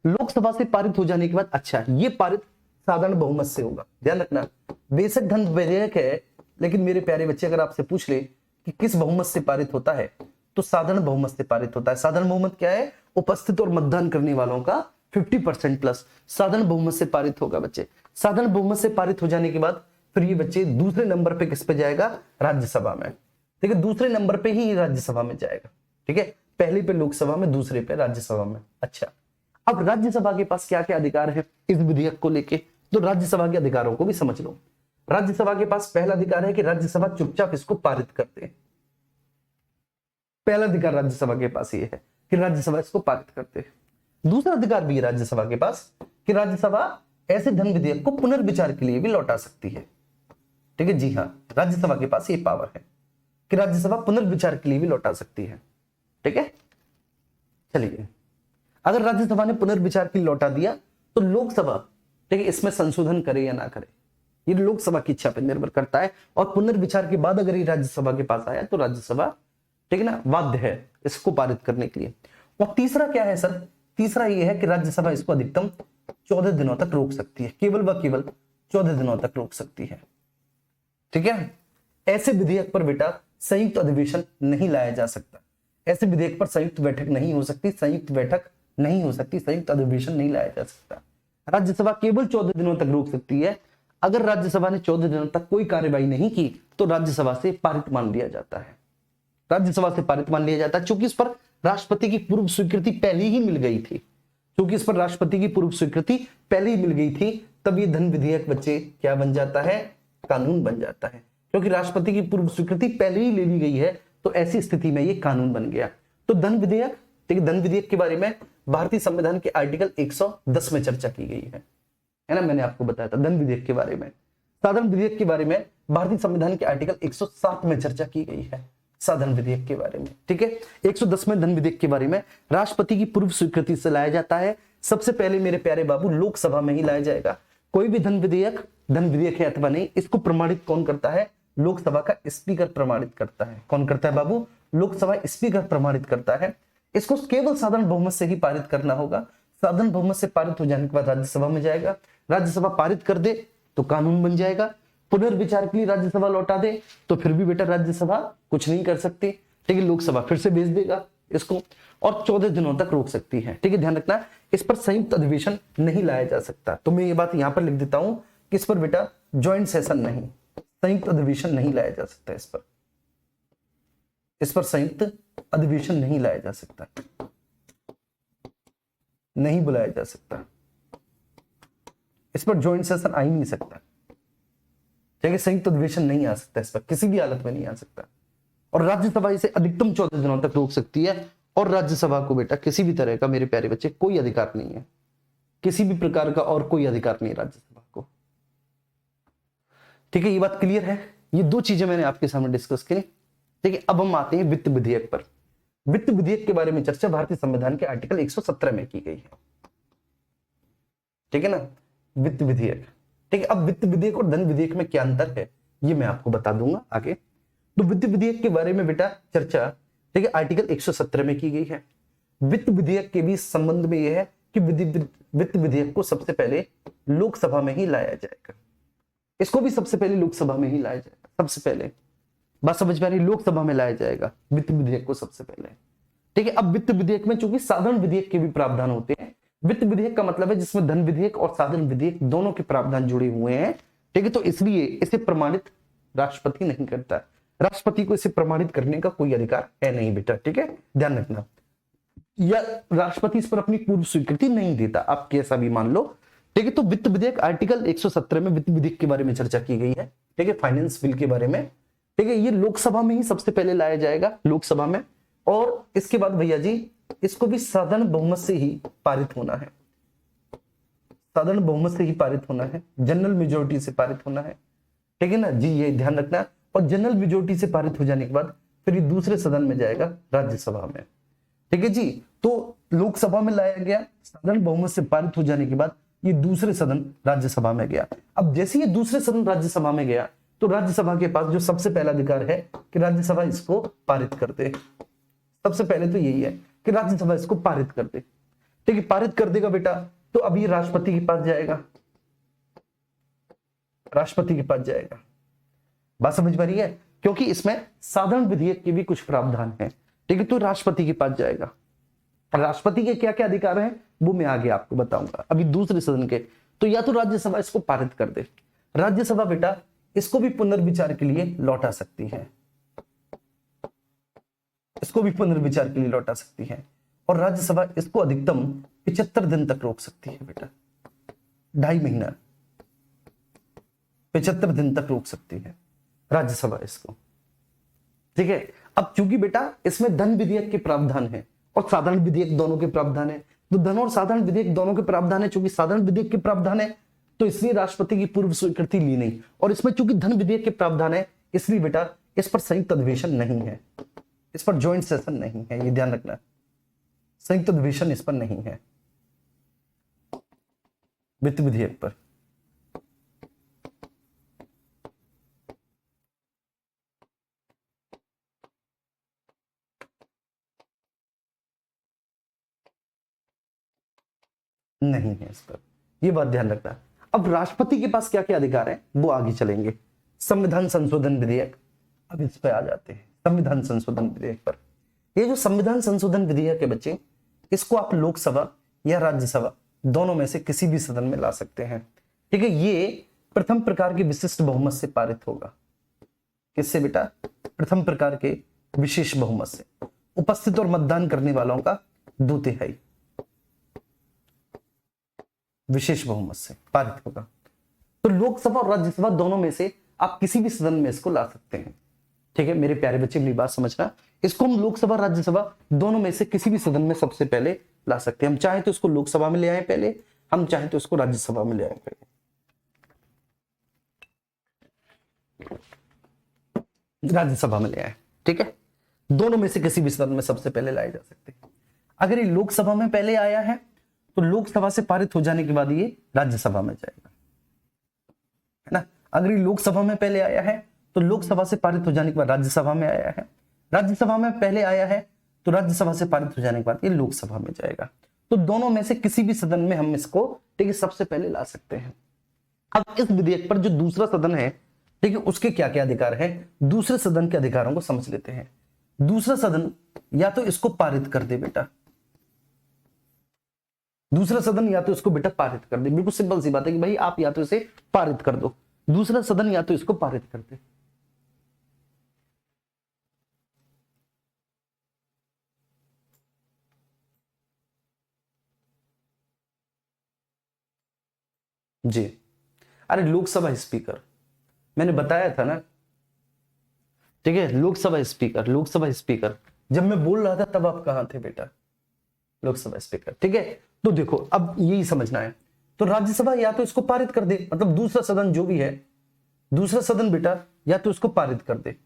लोकसभा से पारित हो जाने के बाद अच्छा ये पारित साधारण बहुमत से होगा, ध्यान रखना। बेशक धन विधेयक है, लेकिन मेरे प्यारे बच्चे अगर आपसे पूछ ले कि किस बहुमत से पारित होता है, तो साधारण बहुमत से पारित होता है। साधारण बहुमत क्या है? उपस्थित और मतदान करने वालों का 50% प्लस साधारण बहुमत से पारित होगा बच्चे। साधारण बहुमत से पारित हो जाने के बाद फिर ये बच्चे दूसरे नंबर पे किस पे जाएगा? राज्यसभा में, ठीक है, दूसरे नंबर पे ही राज्यसभा में जाएगा, ठीक है, पहले पे लोकसभा में, दूसरे पे राज्यसभा में। अच्छा, अब राज्यसभा के पास क्या क्या अधिकार है इस विधेयक को लेके? तो राज्यसभा के अधिकारों को भी समझ लो। राज्यसभा के पास पहला अधिकार है कि राज्यसभा चुपचाप इसको पारित कर दे। पहला अधिकार राज्यसभा के पास ये है कि राज्यसभा इसको पारित कर दे। दूसरा अधिकार भी है राज्यसभा के पास कि राज्यसभा ऐसे धन विधेयक को पुनर्विचार के लिए भी लौटा सकती है। ठीक है, जी हाँ, राज्यसभा के पास ये पावर है कि राज्यसभा पुनर्विचार के लिए भी लौटा सकती है। ठीक है, चलिए, अगर राज्यसभा ने पुनर्विचार के लिए लौटा दिया तो लोकसभा, ठीक है, इसमें संशोधन करे या ना करे, ये लोकसभा की इच्छा पर निर्भर करता है। और पुनर्विचार के बाद अगर ये राज्यसभा के पास आया तो राज्यसभा, ठीक है ना, बाध्य है इसको पारित करने के लिए। और तीसरा क्या है सर? तीसरा ये है कि राज्यसभा इसको अधिकतम 14 दिनों तक रोक सकती है, केवल व केवल 14 दिनों तक रोक सकती है। ठीक है, ऐसे विधेयक पर बेटा संयुक्त अधिवेशन नहीं लाया जा सकता, ऐसे विधेयक पर संयुक्त बैठक नहीं हो सकती, संयुक्त बैठक नहीं हो सकती, संयुक्त अधिवेशन नहीं लाया जा सकता। राज्यसभा केवल 14 दिनों तक रोक सकती है। अगर राज्यसभा ने 14 दिनों तक कोई कार्यवाही नहीं की तो राज्यसभा से पारित मान लिया जाता है, राज्यसभा से पारित मान लिया जाता है, क्योंकि इस पर राष्ट्रपति की पूर्व स्वीकृति पहले ही मिल गई थी, क्योंकि इस पर राष्ट्रपति की पूर्व स्वीकृति पहले ही मिल गई थी। तब ये धन विधेयक बच्चे क्या बन जाता है? कानून बन जाता है, क्योंकि राष्ट्रपति की पूर्व स्वीकृति पहले ही ले ली गई है, तो ऐसी स्थिति में ये कानून बन गया। तो धन विधेयक, ठीक है, धन विधेयक के बारे में भारतीय संविधान के आर्टिकल 110 में चर्चा की गई है ना, मैंने आपको बताया था धन विधेयक के बारे में। साधारण विधेयक के बारे में भारतीय संविधान के आर्टिकल 107 में चर्चा की गई है साधारण विधेयक के बारे में। ठीक है, 110 में धन विधेयक के बारे में राष्ट्रपति की पूर्व स्वीकृति से लाया जाता है। सबसे पहले मेरे प्यारे बाबू लोकसभा में ही लाया जाएगा। कोई भी धन विधेयक है अथवा नहीं, इसको प्रमाणित कौन करता है? लोकसभा का स्पीकर प्रमाणित करता है। कौन करता है बाबू? लोकसभा स्पीकर प्रमाणित करता है। इसको केवल साधारण बहुमत से ही पारित करना होगा। साधारण बहुमत से पारित हो जाने के बाद राज्यसभा में जाएगा, राज्यसभा पारित कर दे तो कानून बन जाएगा। पुनर्विचार के लिए राज्यसभा लौटा दे तो फिर भी बेटा राज्यसभा कुछ नहीं कर सकती, ठीक है, लोकसभा फिर से भेज देगा इसको और 14 दिनों तक रोक सकती है। ठीक है, ध्यान रखना, इस पर संयुक्त अधिवेशन नहीं लाया जा सकता। तो मैं ये बात यहां पर लिख देता हूं कि इस पर बेटा ज्वाइंट सेशन नहीं, संयुक्त अधिवेशन नहीं लाया जा सकता। इस पर संयुक्त अधिवेशन नहीं लाया जा सकता, नहीं बुलाया जा सकता, इस पर ज्वाइंट सेशन आ ही नहीं सकता। ठीक है, संयुक्त अधिवेशन नहीं आ सकता, इस पर किसी भी हालत में नहीं आ सकता। और राज्यसभा इसे अधिकतम 14 दिनों तक रोक सकती है। और राज्यसभा को बेटा किसी भी तरह का, मेरे प्यारे बच्चे, कोई अधिकार नहीं है, किसी भी प्रकार का और कोई अधिकार नहीं राज्यसभा को। ठीक है, ये बात क्लियर है। ये दो चीजें मैंने आपके सामने डिस्कस की। ठीक है, अब हम आते हैं वित्त विधेयक पर। वित्त विधेयक के बारे में चर्चा भारतीय संविधान के आर्टिकल 117 में की गई है। ठीक है ना, वित्त विधेयक। ठीक है, अब वित्त विधेयक और धन विधेयक में क्या अंतर है ये मैं आपको बता दूंगा आगे। तो वित्त विधेयक के बारे में बेटा चर्चा, ठीक है, आर्टिकल 117 में की गई है। वित्त विधेयक के भी संबंध में यह है कि वित्त विधेयक को सबसे पहले लोकसभा में ही लाया जाएगा। इसको भी सबसे पहले लोकसभा में ही लाया जाएगा। सबसे पहले बात समझ में आ रही, लोकसभा में लाया जाएगा वित्त विधेयक को सबसे पहले। ठीक है, अब वित्त विधेयक में चूंकि साधारण विधेयक के भी प्रावधान होते हैं, वित्त विधेयक का मतलब है जिसमें धन विधेयक और साधारण विधेयक दोनों के प्रावधान जुड़े हुए हैं। ठीक है, तो इसलिए इसे प्रमाणित राष्ट्रपति नहीं करता, राष्ट्रपति को इसे प्रमाणित करने का कोई अधिकार है नहीं बेटा। ठीक है, ध्यान रखना, या राष्ट्रपति इस पर अपनी पूर्व स्वीकृति नहीं देता, आप कैसा भी मान लो। ठीक है, तो वित्त विधेयक आर्टिकल 117 में वित्त विधेयक के बारे में चर्चा की गई है। ठीक है, फाइनेंस बिल के बारे में। ठीक है, ये लोकसभा में ही सबसे पहले लाया जाएगा, लोकसभा में। और इसके बाद भैया जी इसको भी साधारण बहुमत से ही पारित होना है, साधारण बहुमत से ही पारित होना है, जनरल मेजोरिटी से पारित होना है। ठीक है ना जी, ये ध्यान रखना। और जनरल मेजोरिटी से पारित हो जाने के बाद फिर ये दूसरे सदन में जाएगा, राज्यसभा में। ठीक है जी, तो लोकसभा में लाया गया, साधारण बहुमत से पारित हो जाने के बाद ये दूसरे सदन राज्यसभा में गया। अब जैसे ये दूसरे सदन राज्यसभा में गया तो राज्यसभा के पास जो सबसे पहला अधिकार है कि राज्यसभा इसको पारित कर दे। सबसे पहले तो यही है कि राज्यसभा इसको पारित कर दे। ठीक है, पारित कर देगा बेटा तो अब ये राष्ट्रपति के पास जाएगा, राष्ट्रपति के पास जाएगा। बात समझ में आ रही है, क्योंकि इसमें साधारण विधेयक के भी कुछ प्रावधान हैं। ठीक है, तो राष्ट्रपति के पास जाएगा। राष्ट्रपति के क्या क्या अधिकार हैं वो मैं आगे आपको बताऊंगा। अभी दूसरे सदन के, तो या तो राज्यसभा इसको पारित कर दे, राज्यसभा बेटा इसको भी पुनर्विचार के लिए लौटा सकती है, इसको भी पुनर्विचार के लिए लौटा सकती है। और राज्यसभा इसको अधिकतम 75 दिन तक रोक सकती है बेटा, 2.5 महीना, 75 दिन तक रोक सकती है राज्यसभा इसको। ठीक है, अब चूंकि बेटा इसमें धन विधेयक के प्रावधान है और साधारण विधेयक दोनों के प्रावधान है, तो धन और साधारण विधेयक दोनों के प्रावधान है। चूंकि साधारण विधेयक के प्रावधान है तो इसलिए राष्ट्रपति की पूर्व स्वीकृति ली नहीं। और इसमें चूंकि धन विधेयक के प्रावधान है, इसलिए बेटा इस पर संयुक्त अधिवेशन नहीं है, इस पर ज्वाइंट सेशन नहीं है, ये ध्यान रखना, संयुक्त अधिवेशन इस पर नहीं है वित्त विधेयक पर। नहीं है इस पर, ये बात ध्यान रखना। अब राष्ट्रपति के पास क्या क्या अधिकार है वो आगे चलेंगे। संविधान संशोधन विधेयक, अब इस पे आ जाते हैं संविधान संशोधन विधेयक पर। ये जो संविधान संशोधन विधेयक है बच्चे, इसको आप लोकसभा या राज्यसभा दोनों में से किसी भी सदन में ला सकते हैं। ठीक है, ये प्रथम प्रकार के विशिष्ट बहुमत से पारित होगा। किससे बेटा? प्रथम प्रकार के विशेष बहुमत से, उपस्थित और मतदान करने वालों का 2/3 विशेष बहुमत से पारित होगा। तो लोकसभा और राज्यसभा दोनों में से आप किसी भी सदन में इसको ला सकते हैं। ठीक है मेरे प्यारे बच्चे, मेरी बात समझना, इसको हम लोकसभा राज्यसभा दोनों में से किसी भी सदन में सबसे पहले ला सकते हैं। हम चाहे तो इसको लोकसभा में ले आए पहले, हम चाहे तो इसको राज्यसभा में ले आए पहले, राज्यसभा में ले आए। ठीक है, दोनों में से किसी भी सदन में सबसे पहले लाए जा सकते हैं। अगर ये लोकसभा में पहले आया है तो लोकसभा से पारित हो जाने के बाद ये राज्यसभा में जाएगा, है ना। अगर ये लोकसभा में पहले आया है तो लोकसभा से पारित हो जाने के बाद राज्यसभा में आया है, राज्यसभा में पहले आया है तो राज्यसभा से पारित हो जाने के बाद ये लोकसभा में जाएगा। तो दोनों में से किसी भी सदन में हम इसको ठीक है सबसे पहले ला सकते हैं। अब इस विधेयक पर जो दूसरा सदन है, ठीक है, उसके क्या क्या अधिकार है, दूसरे सदन के अधिकारों को समझ लेते हैं। दूसरा सदन या तो इसको पारित कर दे बेटा, दूसरा सदन या तो इसको बेटा पारित कर दे। बिल्कुल सिंपल सी बात है कि भाई आप या तो इसे पारित कर दो, दूसरा सदन या तो इसको पारित कर दे। जी, अरे लोकसभा स्पीकर मैंने बताया था ना, ठीक है, लोकसभा स्पीकर, लोकसभा स्पीकर जब मैं बोल रहा था तब आप कहां थे बेटा? लोकसभा स्पीकर। ठीक है, तो देखो अब यही समझना है। तो राज्यसभा या तो इसको पारित कर दे, मतलब दूसरा सदन जो भी है, दूसरा सदन बेटा या तो इसको पारित कर दे,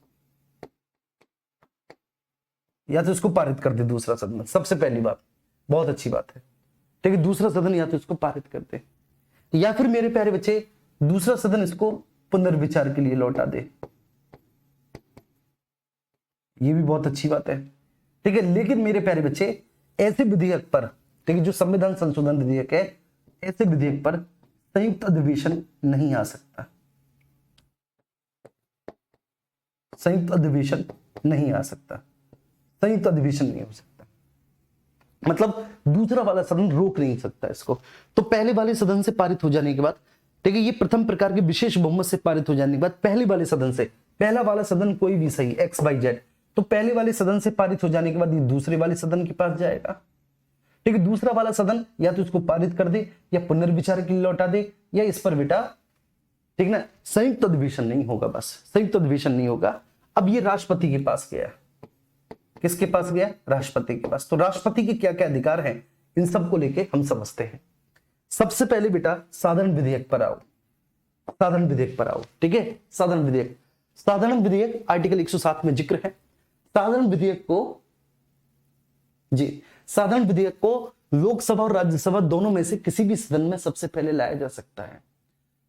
या तो इसको पारित कर दे दूसरा सदन, सबसे पहली बात, बहुत अच्छी बात है। ठीक है, दूसरा सदन या तो इसको पारित कर दे, या फिर मेरे प्यारे बच्चे दूसरा सदन इसको पुनर्विचार के लिए लौटा दे, ये भी बहुत अच्छी बात है। ठीक है, लेकिन मेरे प्यारे बच्चे ऐसे विधेयक पर, ठीक है, जो संविधान संशोधन विधेयक है, ऐसे विधेयक पर संयुक्त अधिवेशन नहीं आ सकता, संयुक्त अधिवेशन नहीं आ सकता, संयुक्त अधिवेशन नहीं हो सकता, मतलब दूसरा वाला सदन रोक नहीं सकता इसको। तो पहले वाले सदन से पारित हो जाने के बाद, ठीक है, ये प्रथम प्रकार के विशेष बहुमत से पारित हो जाने के बाद पहले वाले सदन से, पहला वाला सदन कोई भी सही XYZ, तो पहले वाले सदन से पारित हो जाने के बाद ये दूसरे वाले सदन के पास जाएगा। ठीक है, दूसरा वाला सदन या तो इसको पारित कर दे या पुनर्विचार के लिए लौटा दे, या इस पर बेटा, ठीक ना, संयुक्त अधिवेशन नहीं होगा, बस संयुक्त अधिवेशन नहीं होगा। अब ये राष्ट्रपति के पास गया, किसके पास गया? राष्ट्रपति के पास। तो राष्ट्रपति के क्या क्या अधिकार हैं, इन सबको लेके हम समझते हैं। सबसे पहले बेटा साधारण विधेयक पर आओ, साधारण विधेयक पर आओ। ठीक है, साधारण विधेयक, साधारण विधेयक आर्टिकल 107 में जिक्र है। साधारण विधेयक को, जी, साधारण विधेयक को लोकसभा और राज्यसभा दोनों में से किसी भी सदन में सबसे पहले लाया जा सकता है।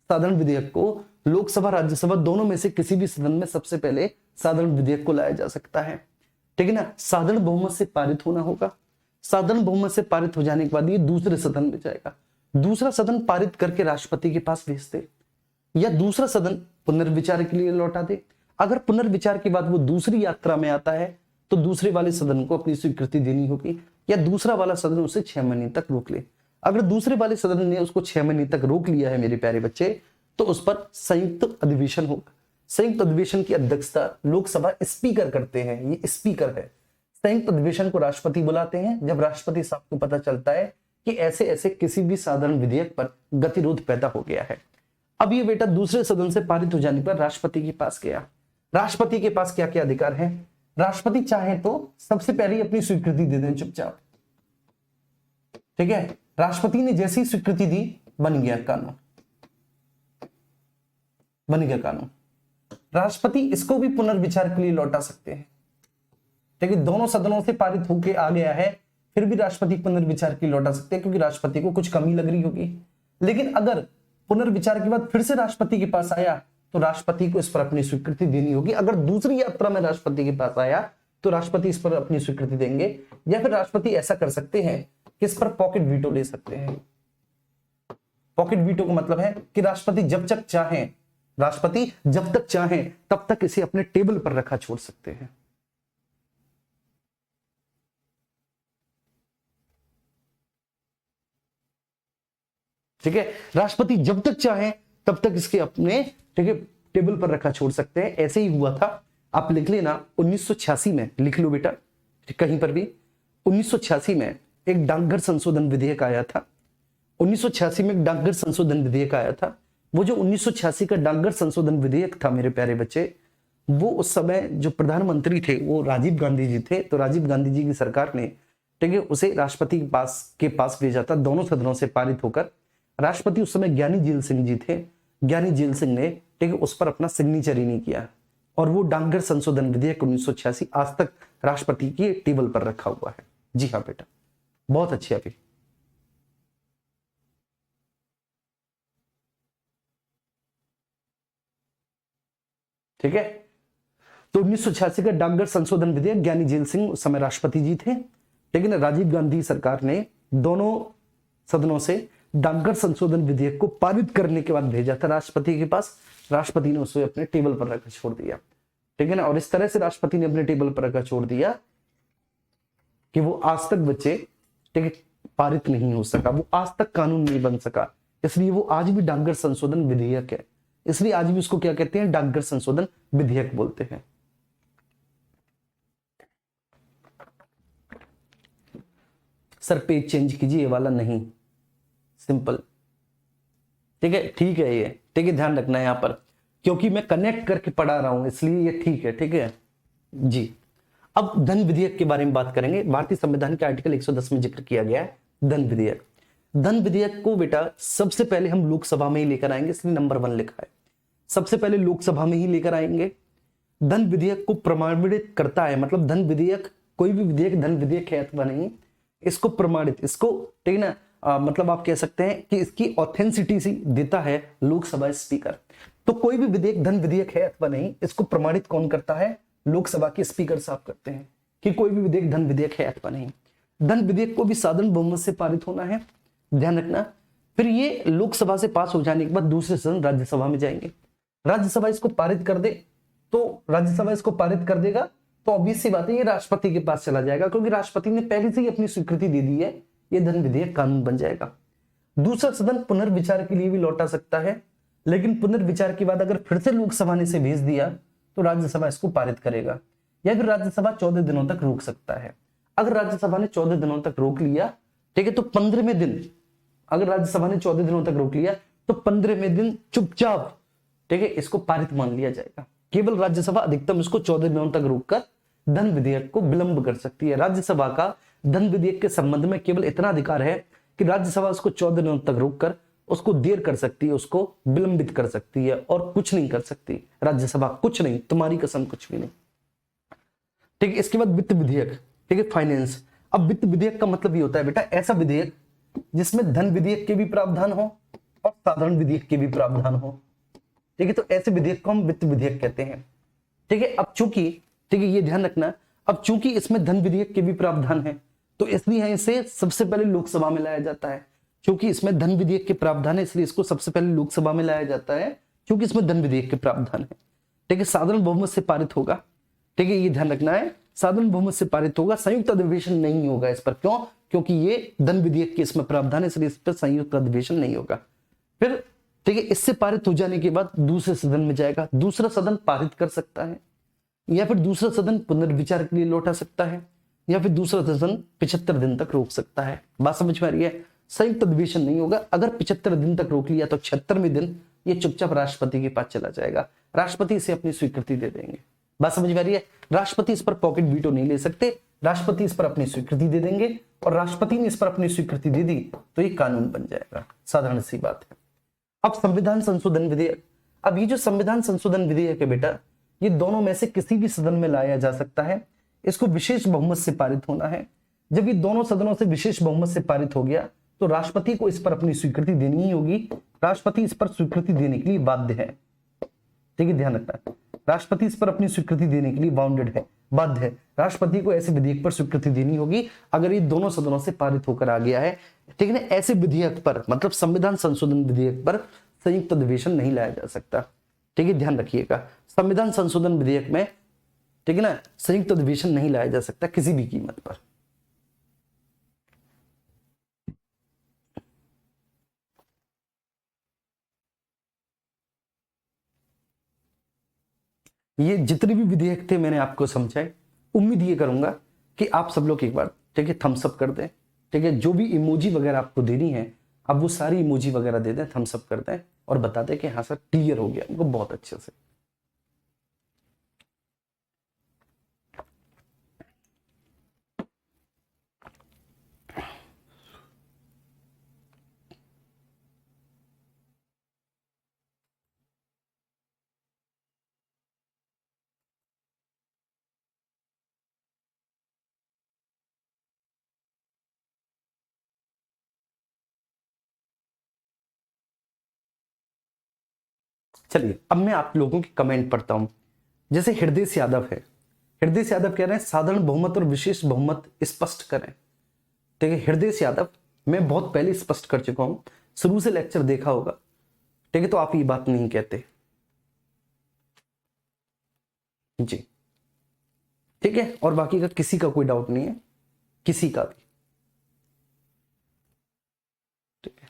साधारण विधेयक को लोकसभा राज्यसभा दोनों में से किसी भी सदन में सबसे पहले साधारण विधेयक को लाया जा सकता है। ठीक है ना, साधारण बहुमत से पारित होना होगा। साधारण बहुमत से पारित हो जाने के बाद ये दूसरे सदन में जाएगा, दूसरा सदन पारित करके राष्ट्रपति के पास भेज दे, या दूसरा सदन पुनर्विचार के लिए लौटा दे। अगर पुनर्विचार के बाद वो दूसरी यात्रा में आता है तो दूसरे वाले सदन को अपनी स्वीकृति देनी होगी, या दूसरा वाला सदन उसे 6 महीने तक रोक ले। अगर दूसरे वाले सदन ने उसको 6 महीने तक रोक लिया है मेरे प्यारे बच्चे, तो उस पर संयुक्त अधिवेशन होगा। संयुक्त अधिवेशन की अध्यक्षता लोकसभा स्पीकर करते हैं, ये स्पीकर है। संयुक्त अधिवेशन को राष्ट्रपति बुलाते हैं जब राष्ट्रपति साहब को पता चलता है कि ऐसे ऐसे किसी भी साधारण विधेयक पर गतिरोध पैदा हो गया है। अब ये बेटा दूसरे सदन से पारित हो जाने पर राष्ट्रपति के पास गया। राष्ट्रपति के पास क्या क्या अधिकार है? राष्ट्रपति चाहे तो सबसे पहले अपनी स्वीकृति दे दें चुपचाप। ठीक है, राष्ट्रपति ने जैसी स्वीकृति दी बन गया कानून। बन गया कानून। राष्ट्रपति इसको भी पुनर्विचार के लिए लौटा सकते हैं। ठीक है, दोनों सदनों से पारित होके आ गया है, फिर भी राष्ट्रपति पुनर्विचार के लिए लौटा सकते हैं, क्योंकि राष्ट्रपति को कुछ कमी लग रही होगी। लेकिन अगर पुनर्विचार के बाद फिर से राष्ट्रपति के पास आया तो राष्ट्रपति को इस पर अपनी स्वीकृति देनी होगी। अगर दूसरी यात्रा में राष्ट्रपति के पास आया तो राष्ट्रपति इस पर अपनी स्वीकृति देंगे, या फिर राष्ट्रपति ऐसा कर सकते हैं कि इस पर पॉकेट वीटो ले सकते हैं। पॉकेट वीटो का मतलब है कि राष्ट्रपति जब तक चाहें तब तक इसे अपने टेबल पर रखा छोड़ सकते हैं। ठीक है, राष्ट्रपति जब तक चाहें तब तक इसके अपने ठीक है टेबल पर रखा छोड़ सकते हैं। ऐसे ही हुआ था, आप लिख लेना 1986 में, लिख लो बेटा कहीं पर भी। 1986 में एक डाकघर संशोधन विधेयक आया था। 1986 में एक डाकघर संशोधन विधेयक आया था। वो जो 1986 का डाकघर संशोधन विधेयक था मेरे प्यारे बच्चे, वो उस समय जो प्रधानमंत्री थे वो राजीव गांधी जी थे। तो राजीव गांधी जी की सरकार ने ठीक है उसे राष्ट्रपति के पास भेजा था, दोनों सदनों से पारित होकर। राष्ट्रपति उस समय ज्ञानी जेल सिंह जी थे। ज्ञानी जेल सिंह ने ठीक है उस पर अपना सिग्नेचर ही नहीं किया, और वो डाकघर संशोधन विधेयक 1986 आज तक राष्ट्रपति के टेबल पर रखा हुआ है। जी हाँ बेटा, बहुत अच्छे। अभी ठीक है, तो 1986 का डाकघर संशोधन विधेयक, ज्ञानी जेल सिंह उस समय राष्ट्रपति जी थे। लेकिन राजीव गांधी सरकार ने दोनों सदनों से डाकघर संशोधन विधेयक को पारित करने के बाद भेजा था राष्ट्रपति के पास। राष्ट्रपति ने उसे अपने टेबल पर रखा छोड़ दिया। ठीक है ना, और इस तरह से राष्ट्रपति ने अपने टेबल पर रखा छोड़ दिया कि वो आज तक बच्चे ठीक है पारित नहीं हो सका, वो आज तक कानून नहीं बन सका। इसलिए वो आज भी डाकघर संशोधन विधेयक है। इसलिए आज भी उसको क्या कहते हैं, डाकघर संशोधन विधेयक बोलते हैं। सर पेज चेंज कीजिए, ये वाला नहीं, सिंपल। ठीक है, ठीक है, ये ठीक है, ध्यान रखना है यहाँ पर, क्योंकि मैं कनेक्ट करके पढ़ा रहा हूं इसलिए ये ठीक है। ठीक है जी, अब धन विधेयक के बारे में बात करेंगे। भारतीय संविधान के आर्टिकल 110 में जिक्र किया गया है धन विधेयक। धन विधेयक को बेटा सबसे पहले हम लोकसभा में ही लेकर आएंगे, इसलिए नंबर 1 लिखा है। सबसे पहले लोकसभा में ही लेकर आएंगे। धन विधेयक को प्रमाणित करता है, मतलब धन विधेयक, कोई भी विधेयक धन विधेयक है अथवा नहीं, इसको प्रमाणित, इसको ठीक है ना, मतलब आप कह सकते हैं कि इसकी ऑथेंसिटी सी देता है लोकसभा स्पीकर। तो कोई भी विधेयक धन विधेयक है अथवा नहीं, इसको प्रमाणित कौन करता है, लोकसभा के स्पीकर साहब करते हैं कि कोई भी विधेयक धन विधेयक है अथवा नहीं। धन विधेयक को भी साधारण बहुमत से पारित होना है, ध्यान रखना। फिर ये लोकसभा से पास हो जाने के बाद दूसरे सदन राज्यसभा में जाएंगे। राज्यसभा इसको पारित कर दे तो राज्यसभा इसको पारित कर देगा तो ऑब्वियस सी बात है ये राष्ट्रपति के पास चला जाएगा, क्योंकि राष्ट्रपति ने पहले से ही अपनी स्वीकृति दे दी है, ये धन विधेयक कानून बन जाएगा। दूसरा सदन पुनर्विचार के लिए भी लौटा सकता है, लेकिन पुनर्विचार के बाद अगर फिर से लोकसभा ने इसे भेज दिया तो राज्यसभा इसको पारित करेगा, या फिर राज्यसभा 14 दिनों तक रोक सकता है। अगर राज्यसभा ने 14 दिनों तक रोक लिया, ठीक है, तो 15वें दिन, अगर राज्यसभा ने 14 दिनों तक रोक लिया तो 15वें दिन चुपचाप ठीक है इसको पारित मान लिया जाएगा। केवल राज्यसभा अधिकतम इसको 14 दिनों तक रोककर धन विधेयक को विलंब कर सकती है। राज्यसभा का धन विधेयक के संबंध में केवल इतना अधिकार है कि राज्यसभा उसको 14 दिनों तक रोककर उसको देर कर सकती है, उसको विलंबित कर सकती है, और कुछ नहीं कर सकती राज्यसभा, कुछ नहीं, तुम्हारी कसम कुछ भी नहीं। ठीक है, इसके बाद वित्त विधेयक, ठीक है, फाइनेंस। अब वित्त विधेयक का मतलब ये होता है बेटा ऐसा विधेयक जिसमें धन विधेयक के भी प्रावधान हो और साधारण विधेयक के भी प्रावधान हो। ठीक है, तो ऐसे विधेयक को हम वित्त विधेयक कहते हैं। ठीक है, अब चूंकि ठीक है ये ध्यान रखना, अब चूंकि इसमें धन विधेयक के भी प्रावधान है तो इसलिए इसे सबसे पहले लोकसभा में लाया जाता है। क्योंकि इसमें धन विधेयक के प्रावधान है इसलिए इसको सबसे पहले लोकसभा में लाया जाता है, क्योंकि इसमें धन विधेयक के प्रावधान है। ठीक है, साधारण बहुमत से पारित होगा। ठीक है, ये ध्यान रखना है, साधारण बहुमत से पारित होगा, संयुक्त अधिवेशन नहीं होगा इस पर। क्यों? क्योंकि ये धन विधेयक के इसमें प्रावधान है इसलिए इस पर संयुक्त अधिवेशन नहीं होगा। फिर ठीक है, इससे पारित हो जाने के बाद दूसरे सदन में जाएगा, दूसरा सदन पारित कर सकता है, या फिर दूसरा सदन पुनर्विचार के लिए लौटा सकता है, या फिर दूसरा सदन 75 दिन तक रोक सकता है। बात समझ में आ रही है? संयुक्त अधिवेशन नहीं होगा। अगर 75 दिन तक रोक लिया तो 76वें दिन ये चुपचाप राष्ट्रपति के पास चला जाएगा, राष्ट्रपति इसे अपनी स्वीकृति दे देंगे। बात समझ में आ रही है? राष्ट्रपति इस पर पॉकेट वीटो नहीं ले सकते, राष्ट्रपति इस पर अपनी स्वीकृति दे देंगे, और राष्ट्रपति ने इस पर अपनी स्वीकृति दे दी तो ये कानून बन जाएगा। साधारण सी बात है। अब संविधान संशोधन विधेयक, अब ये जो संविधान संशोधन विधेयक है बेटा, ये दोनों में से किसी भी सदन में लाया जा सकता है। इसको विशेष बहुमत से पारित होना है। जब ये दोनों सदनों से विशेष बहुमत से पारित हो गया तो राष्ट्रपति को इस पर अपनी स्वीकृति देनी ही होगी। राष्ट्रपति इस पर स्वीकृति देने के लिए बाध्य है। ठीक है, ध्यान रखना, राष्ट्रपति इस पर अपनी स्वीकृति देने के लिए बाउंडेड है, बाध्य है। राष्ट्रपति को ऐसे विधेयक पर स्वीकृति देनी होगी अगर ये दोनों सदनों से पारित होकर आ गया है। ठीक है ना, ऐसे विधेयक पर मतलब संविधान संशोधन विधेयक पर संयुक्त अधिवेशन नहीं लाया जा सकता। ठीक है, ध्यान रखिएगा, संविधान संशोधन विधेयक में, ठीक है ना, संयुक्त अधिवेशन नहीं लाया जा सकता किसी भी कीमत पर। ये जितने भी विधेयक थे मैंने आपको समझाए। उम्मीद ये करूंगा कि आप सब लोग एक बार, ठीक है, थम्स अप कर दें। ठीक है, जो भी इमोजी वगैरह आपको देनी है आप वो सारी इमोजी वगैरह दे दें, थम्स अप कर दें और बता दें कि हाँ सर क्लियर हो गया हमको बहुत अच्छे से। चलिए अब मैं आप लोगों की कमेंट पढ़ता हूं। जैसे हृदय यादव है, हृदय यादव कह रहे हैं साधारण बहुमत और विशेष बहुमत स्पष्ट करें। ठीक है, हृदय यादव मैं बहुत पहले स्पष्ट कर चुका हूं, शुरू से लेक्चर देखा होगा। ठीक है, तो आप ये बात नहीं कहते जी। ठीक है, और बाकी का किसी का कोई डाउट नहीं है, किसी का भी। ठीक है,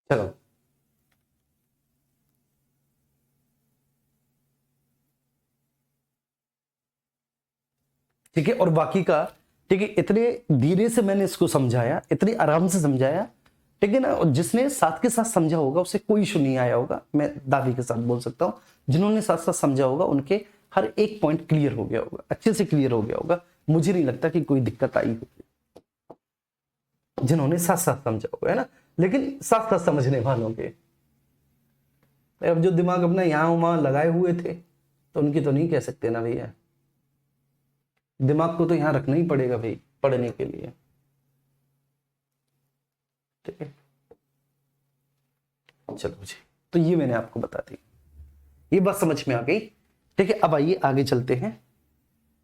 चलो ठीक है, और बाकी का, ठीक है, इतने धीरे से मैंने इसको समझाया, इतने आराम से समझाया। ठीक है ना, और जिसने साथ के साथ समझा होगा उसे कोई इशू नहीं आया होगा, मैं दादी के साथ बोल सकता हूँ। जिन्होंने साथ साथ समझा होगा उनके हर एक पॉइंट क्लियर हो गया होगा, अच्छे से क्लियर हो गया होगा। मुझे नहीं लगता कि कोई दिक्कत आई होगी जिन्होंने साथ साथ समझा होगा, है ना। लेकिन साथ साथ समझने वालों के, अब जो दिमाग अपना यहाँ वहां लगाए हुए थे तो उनकी तो नहीं कह सकते ना भैया। दिमाग को तो यहां रखना ही पड़ेगा भाई पढ़ने के लिए। ठीक है, चलो जी, तो ये मैंने आपको बता दी, ये बात समझ में आ गई। ठीक है, अब आइए आगे चलते हैं।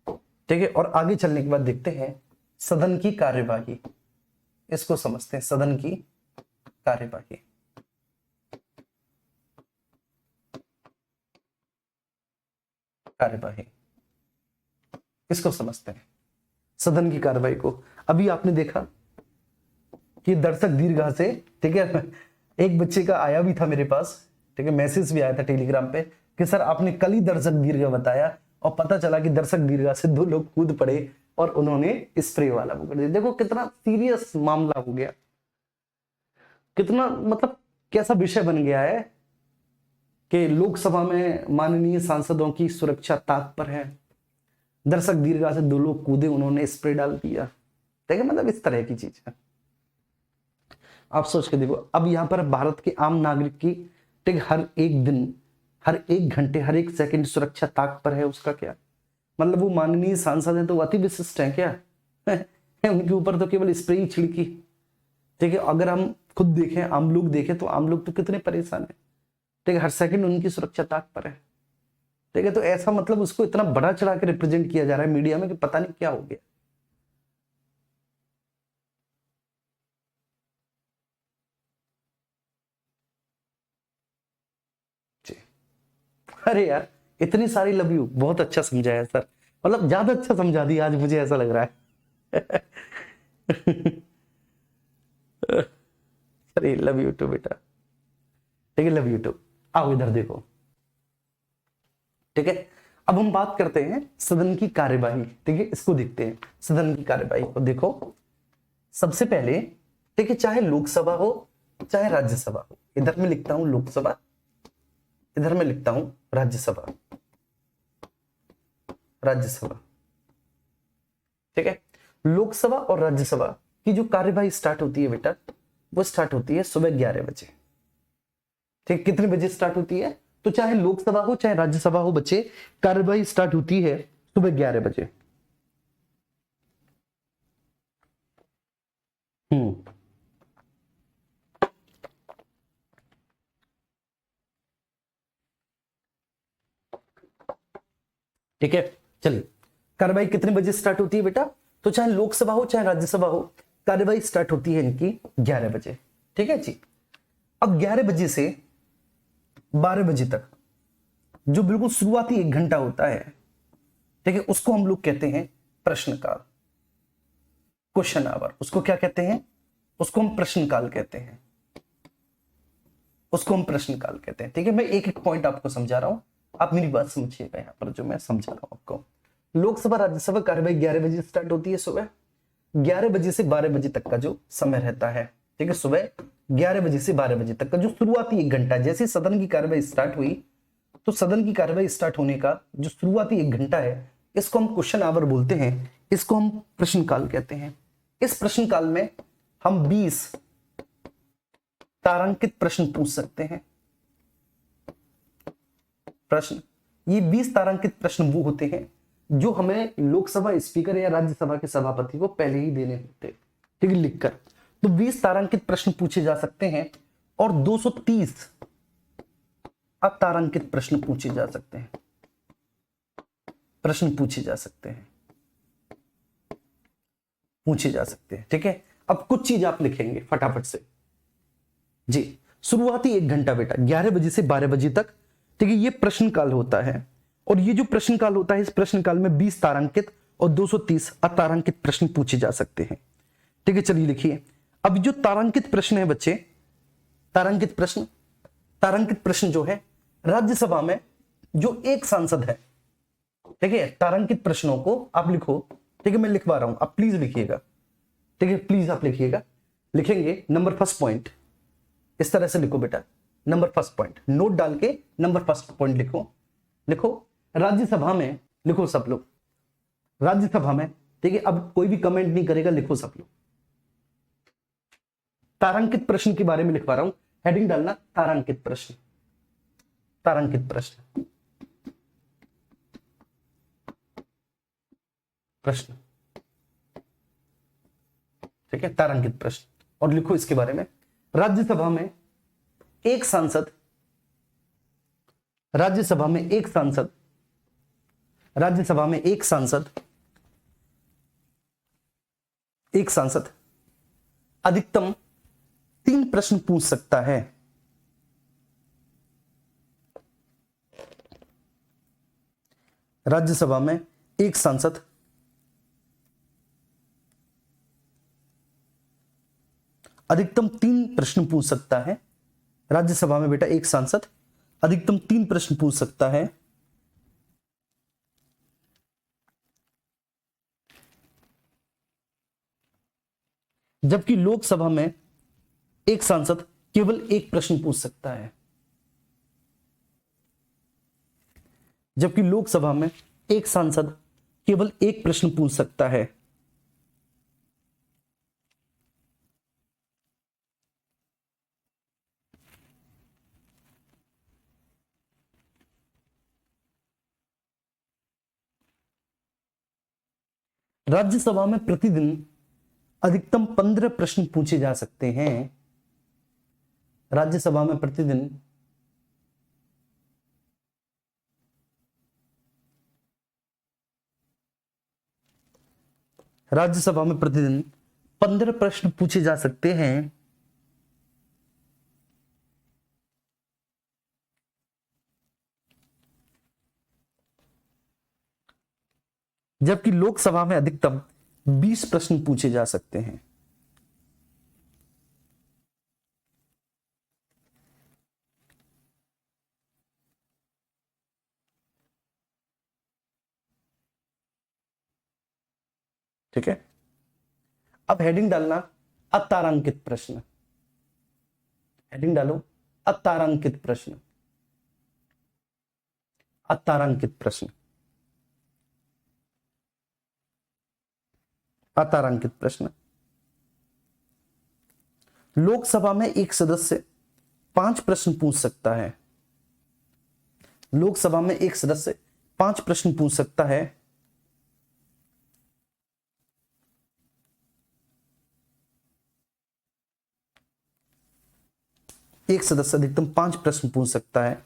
ठीक है, और आगे चलने के बाद देखते हैं सदन की कार्यवाही, इसको समझते हैं, सदन की कार्यवाही। कार्यवाही इसको समझते हैं, सदन की कार्यवाही को। अभी आपने देखा कि दर्शक दीर्घा से, ठीक है, एक बच्चे का आया भी था मेरे पास, ठीक है, मैसेज भी आया था टेलीग्राम पे कि सर आपने कल ही दर्शक दीर्घा बताया और पता चला कि दर्शक दीर्घा से 2 लोग कूद पड़े और उन्होंने स्प्रे वाला पकड़ दिया। देखो कितना सीरियस मामला हो गया, कितना मतलब कैसा विषय बन गया है कि लोकसभा में माननीय सांसदों की सुरक्षा ताक पर है। दर्शक दीर्घा से 2 लोग कूदे, उन्होंने स्प्रे डाल दिया। देखिए मतलब इस तरह की चीज है। आप सोच के देखो, अब यहां पर भारत के आम नागरिक की, ठीक, हर एक दिन, हर एक घंटे, हर एक सेकंड सुरक्षा ताक पर है। उसका क्या मतलब, वो माननीय सांसद है तो अति विशिष्ट है क्या? उनके ऊपर तो केवल स्प्रे ही छिड़की। ठीक है, अगर हम खुद देखें, आम लोग देखें तो आम लोग तो कितने परेशान है। ठीक है, हर सेकंड उनकी सुरक्षा ताक पर है। ठीक है, तो ऐसा मतलब उसको इतना बड़ा चढ़ा के रिप्रेजेंट किया जा रहा है मीडिया में कि पता नहीं क्या हो गया। जी, अरे यार इतनी सारी लव यू, बहुत अच्छा समझाया सर, मतलब ज्यादा अच्छा समझा दिया आज, मुझे ऐसा लग रहा है। अरे लव यू टू बेटा, ठीक है, लव यू टू। आओ इधर देखो, ठीक है। अब हम बात करते हैं सदन की कार्यवाही, ठीक है, इसको देखते हैं सदन की कार्यवाही को। देखो सबसे पहले, ठीक है, चाहे लोकसभा हो चाहे राज्यसभा हो, इधर मैं लिखता हूं लोकसभा, इधर मैं लिखता हूं राज्यसभा, राज्यसभा, ठीक है। लोकसभा और राज्यसभा की जो कार्यवाही स्टार्ट होती है बेटा, वो स्टार्ट होती है सुबह 11 बजे, ठीक। कितने बजे स्टार्ट होती है? तो चाहे लोकसभा हो चाहे राज्यसभा हो बच्चे, कार्यवाही स्टार्ट होती है सुबह 11 बजे। ठीक है, चलिए, कार्यवाही कितने बजे स्टार्ट होती है बेटा? तो चाहे लोकसभा हो चाहे राज्यसभा हो, कार्यवाही स्टार्ट होती है इनकी 11 बजे, ठीक है जी। अब 11 बजे से 12 बजे तक जो बिल्कुल शुरुआती 1 घंटा होता है, ठीक है, उसको हम लोग कहते हैं प्रश्नकाल, क्वेश्चन आवर। उसको क्या कहते हैं? उसको हम प्रश्नकाल कहते हैं, उसको हम प्रश्नकाल कहते हैं, ठीक है। मैं एक एक पॉइंट आपको समझा रहा हूं, आप मेरी बात समझिएगा यहां पर जो मैं समझा रहा हूं आपको। लोकसभा राज्यसभा कार्यवाही 11 बजे स्टार्ट होती है सुबह, 11 बजे से 12 बजे तक का जो समय रहता है, ठीक है, सुबह 11 बजे से 12 बजे तक का जो शुरुआती 1 घंटा, जैसे सदन की कार्यवाही स्टार्ट हुई, तो सदन की कार्यवाही स्टार्ट होने का जो शुरुआती 1 घंटा है, इसको हम क्वेश्चन आवर बोलते हैं, इसको हम प्रश्नकाल कहते हैं। इस प्रश्नकाल में हम 20 तारांकित प्रश्न पूछ सकते हैं। प्रश्न, ये 20 तारांकित प्रश्न वो होते हैं जो हमें लोकसभा स्पीकर या राज्यसभा के सभापति को पहले ही देने होते, ठीक है, लिखकर। तो 20 तारांकित प्रश्न पूछे जा सकते हैं और 230 अतारांकित प्रश्न पूछे जा सकते हैं, प्रश्न पूछे जा सकते हैं, पूछे जा सकते हैं, ठीक है। अब कुछ चीज आप लिखेंगे फटाफट से जी। शुरुआती 1 घंटा बेटा 11 बजे से 12 बजे तक, ठीक है, ये प्रश्नकाल होता है। और ये जो प्रश्नकाल होता है, इस प्रश्नकाल में 20 तारांकित और 230 अतारांकित प्रश्न पूछे जा सकते हैं, ठीक है। चलिए लिखिए, अब जो तारांकित प्रश्न है बच्चे, तारांकित प्रश्न, तारांकित प्रश्न जो है राज्यसभा में जो एक सांसद है, ठीक है, तारांकित प्रश्नों को आप लिखो, ठीक है, मैं लिखवा रहा हूं, आप प्लीज लिखिएगा, ठीक है, प्लीज आप लिखिएगा। लिखेंगे नंबर फर्स्ट पॉइंट, इस तरह से लिखो बेटा, नंबर फर्स्ट पॉइंट नोट डाल के नंबर फर्स्ट पॉइंट लिखो। लिखो राज्यसभा में, लिखो सब लोग राज्यसभा में, ठीक है। अब कोई भी कमेंट नहीं करेगा, लिखो सब लोग। तारांकित प्रश्न के बारे में लिखवा रहा हूं, हेडिंग डालना तारांकित प्रश्न, तारांकित प्रश्न, प्रश्न, ठीक है, तारांकित प्रश्न। और लिखो इसके बारे में, राज्यसभा में एक सांसद, राज्यसभा में एक सांसद, राज्यसभा में एक सांसद, एक सांसद अधिकतम 3 प्रश्न पूछ सकता है। राज्यसभा में एक सांसद अधिकतम 3 प्रश्न पूछ सकता है। राज्यसभा में बेटा एक सांसद अधिकतम 3 प्रश्न पूछ सकता है। जबकि लोकसभा में एक सांसद केवल 1 प्रश्न पूछ सकता है। जबकि लोकसभा में एक सांसद केवल 1 प्रश्न पूछ सकता है। राज्यसभा में प्रतिदिन अधिकतम 15 प्रश्न पूछे जा सकते हैं। राज्यसभा में प्रतिदिन राज्यसभा में प्रतिदिन 15 प्रश्न पूछे जा सकते हैं। जबकि लोकसभा में अधिकतम 20 प्रश्न पूछे जा सकते हैं। ठीक है, अब हेडिंग डालना अतारांकित प्रश्न, हेडिंग डालो अतारांकित प्रश्न, अतारांकित प्रश्न, अतारांकित प्रश्न। लोकसभा में एक सदस्य 5 प्रश्न पूछ सकता है, लोकसभा में एक सदस्य 5 प्रश्न पूछ सकता है। एक सदस्य अधिकतम 5 प्रश्न पूछ सकता है।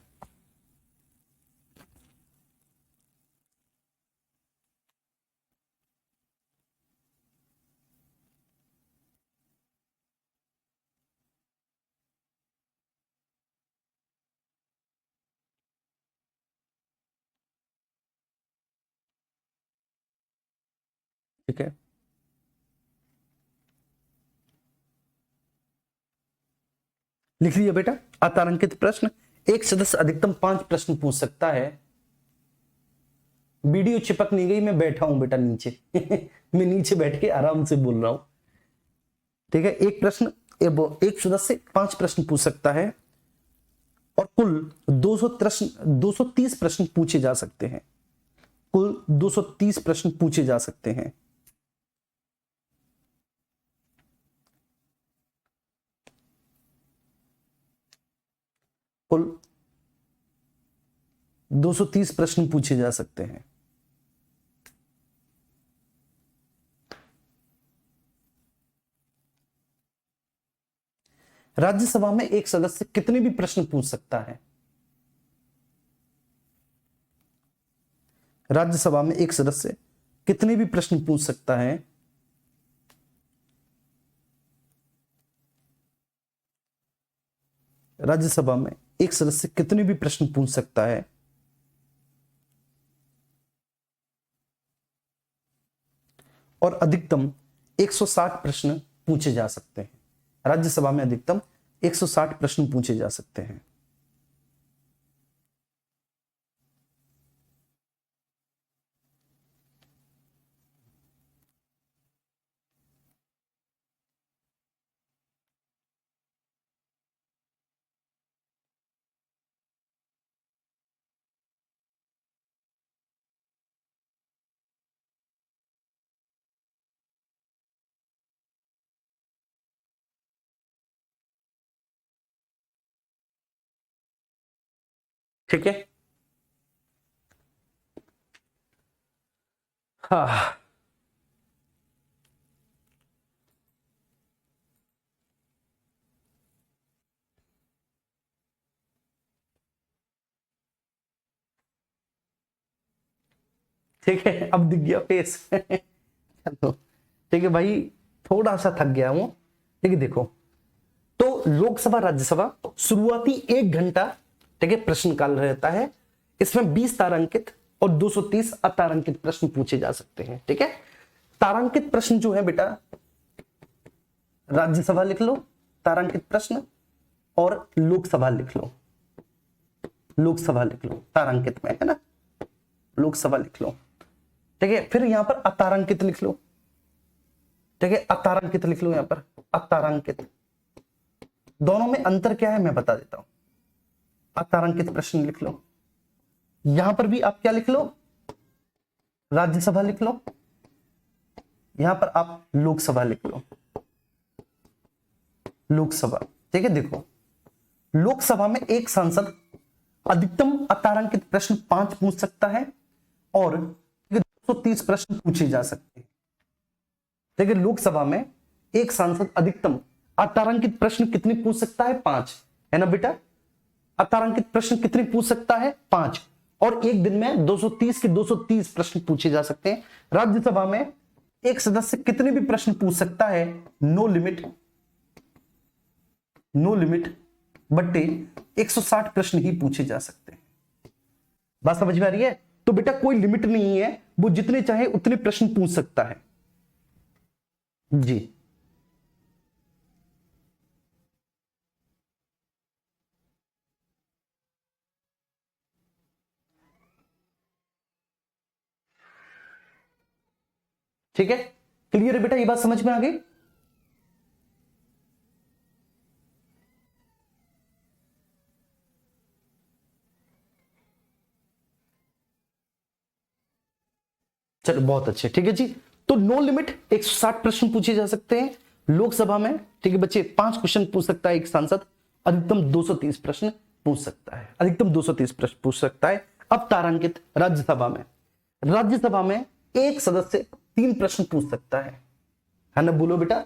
ठीक है, लिख लिया बेटा, अतारांकित प्रश्न, एक सदस्य अधिकतम 5 प्रश्न पूछ सकता है। वीडियो चिपक नहीं गई, मैं बैठा हूं बेटा नीचे मैं नीचे बैठ के आराम से बोल रहा हूं। ठीक है, एक प्रश्न, एक सदस्य 5 प्रश्न पूछ सकता है और कुल 230 प्रश्न पूछे जा सकते हैं, कुल 230 प्रश्न पूछे जा सकते हैं। कुल 230 प्रश्न पूछे जा सकते हैं। राज्यसभा में एक सदस्य कितने भी प्रश्न पूछ सकता है? राज्यसभा में एक सदस्य कितने भी प्रश्न पूछ सकता है? राज्यसभा में एक सदस्य कितने भी प्रश्न पूछ सकता है? और अधिकतम 160 प्रश्न पूछे जा सकते हैं। राज्यसभा में अधिकतम 160 प्रश्न पूछे जा सकते हैं। ठीक है, हाँ, ठीक है, अब दिख गया फेस चलो, ठीक है भाई, थोड़ा सा थक गया हूं। ठीक है, देखो, तो लोकसभा राज्यसभा शुरुआती 1 घंटा, ठीक है, प्रश्न काल रहता है। इसमें 20 तारांकित और 230 अतारांकित प्रश्न पूछे जा सकते हैं। ठीक है, तारांकित प्रश्न जो है बेटा, राज्यसभा लिख लो तारांकित प्रश्न, और लोकसभा लिख लो, लोकसभा लिख लो, तारांकित में है ना, लोकसभा लिख लो। ठीक है, फिर यहां पर अतारांकित लिख लो। ठीक है, अतारांकित लिख लो, यहां पर अतारांकित। दोनों में अंतर क्या है मैं बता देता हूं। अतारांकित प्रश्न लिख लो, यहां पर भी आप क्या लिख लो, राज्यसभा लिख लो, यहां पर आप लोकसभा लिख लो, लोकसभा। ठीक है, देखो, लोकसभा में एक सांसद अधिकतम अतारांकित प्रश्न 5 पूछ सकता है और 230 प्रश्न पूछे जा सकते हैं। ठीक है, लोकसभा में एक सांसद अधिकतम अतारांकित प्रश्न कितने पूछ सकता है? 5, है ना बेटा? अतारांकित प्रश्न कितने पूछ सकता है? 5, और एक दिन में 230 के 230 प्रश्न पूछे जा सकते हैं। राज्यसभा में एक सदस्य कितने भी प्रश्न पूछ सकता है? नो लिमिट, नो लिमिट बट्टे 160 प्रश्न ही पूछे जा सकते हैं। बात समझ में आ रही है? तो बेटा कोई लिमिट नहीं है, वो जितने चाहे उतने प्रश्न पूछ सकता है जी। ठीक है, क्लियर है बेटा, ये बात समझ में आ गई? चलो बहुत अच्छे, ठीक है जी। तो नो लिमिट 160 प्रश्न पूछे जा सकते हैं लोकसभा में, ठीक है बच्चे। 5 क्वेश्चन पूछ सकता है एक सांसद, अधिकतम 230 प्रश्न पूछ सकता है, अधिकतम 230 प्रश्न पूछ सकता है। अब तारांकित राज्यसभा में, राज्यसभा में एक सदस्य 3 प्रश्न पूछ सकता है ना? बोलो बेटा,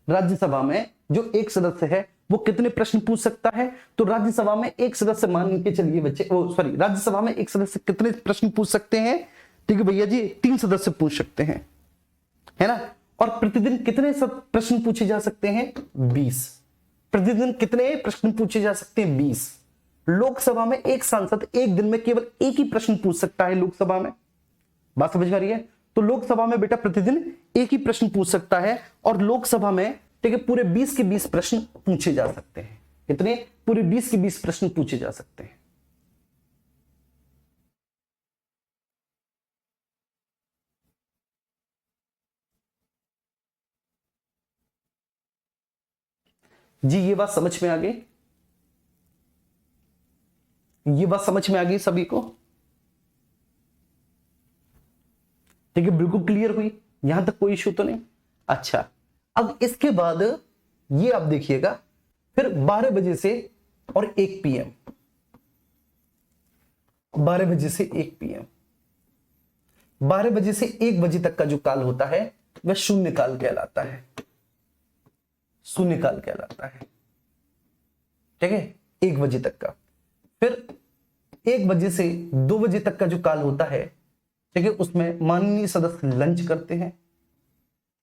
राज्यसभा में जो एक सदस्य है वो कितने प्रश्न पूछ सकता है? तो राज्यसभा में एक सदस्य, मान के चलिए बच्चे, सॉरी, राज्यसभा में एक सदस्य कितने प्रश्न पूछ सकते हैं? ठीक है भैया जी, 3 सदस्य पूछ सकते हैं, है ना? और प्रतिदिन कितने प्रश्न पूछे जा सकते हैं? 20। प्रतिदिन कितने प्रश्न पूछे जा सकते हैं? 20। लोकसभा में एक सांसद एक दिन में केवल एक ही प्रश्न पूछ सकता है लोकसभा में। बात समझ में आ रही है? तो लोकसभा में बेटा प्रतिदिन एक ही प्रश्न पूछ सकता है, और लोकसभा में, ठीक है, पूरे 20 के 20 प्रश्न पूछे जा सकते हैं। कितने? पूरे 20 के 20 प्रश्न पूछे जा सकते हैं। जी ये बात समझ में आ गई? ये बात समझ में आ गई सभी को? ठीक है, बिल्कुल क्लियर हुई, यहां तक कोई इश्यू तो नहीं? अच्छा, अब इसके बाद ये आप देखिएगा, फिर 12 बजे से और 1 PM, 12 बजे से 1 PM, 12 बजे से 1 बजे तक का जो काल होता है वह शून्य काल कहलाता है, शून्य काल कहलाता है। ठीक है, 1 बजे तक का। फिर 1 बजे से 2 बजे तक का जो काल होता है, ठीक है, उसमें माननीय सदस्य लंच करते हैं,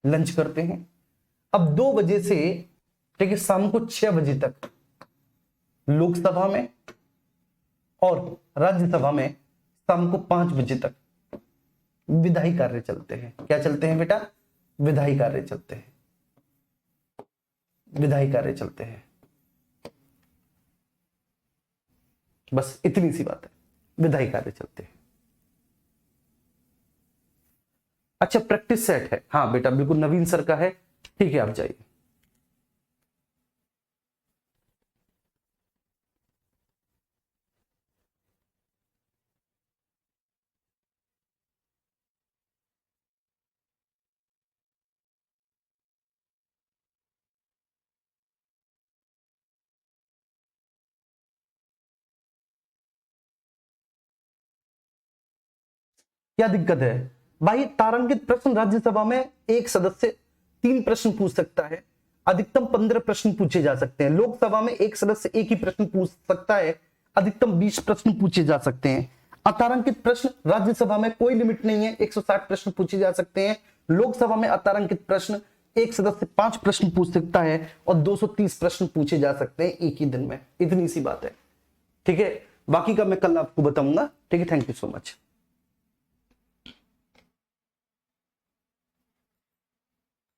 लंच करते हैं। अब 2 बजे से, ठीक है, शाम को 6 बजे तक लोकसभा में और राज्यसभा में शाम को 5 बजे तक विधायी कार्य चलते हैं। क्या चलते हैं बेटा? विधायी कार्य चलते हैं, विधायी कार्य चलते हैं। बस इतनी सी बात है, विधायी कार्य चलते हैं। अच्छा, प्रैक्टिस सेट है? हाँ बेटा बिल्कुल, नवीन सर का है। ठीक है, आप जाइए। क्या दिक्कत है भाई? तारांकित प्रश्न राज्यसभा में एक सदस्य 3 प्रश्न पूछ सकता है, अधिकतम 15 प्रश्न पूछे जा सकते हैं। लोकसभा में एक सदस्य एक ही प्रश्न पूछ सकता है, अधिकतम 20 प्रश्न पूछे जा सकते हैं। अतारांकित प्रश्न राज्यसभा में कोई लिमिट नहीं है, 160 प्रश्न पूछे जा सकते हैं। लोकसभा में अतारांकित प्रश्न एक सदस्य 5 प्रश्न पूछ सकता है और 230 प्रश्न पूछे जा सकते हैं एक ही दिन में। इतनी सी बात है, ठीक है। बाकी का मैं कल आपको बताऊंगा, ठीक है। Thank you so much.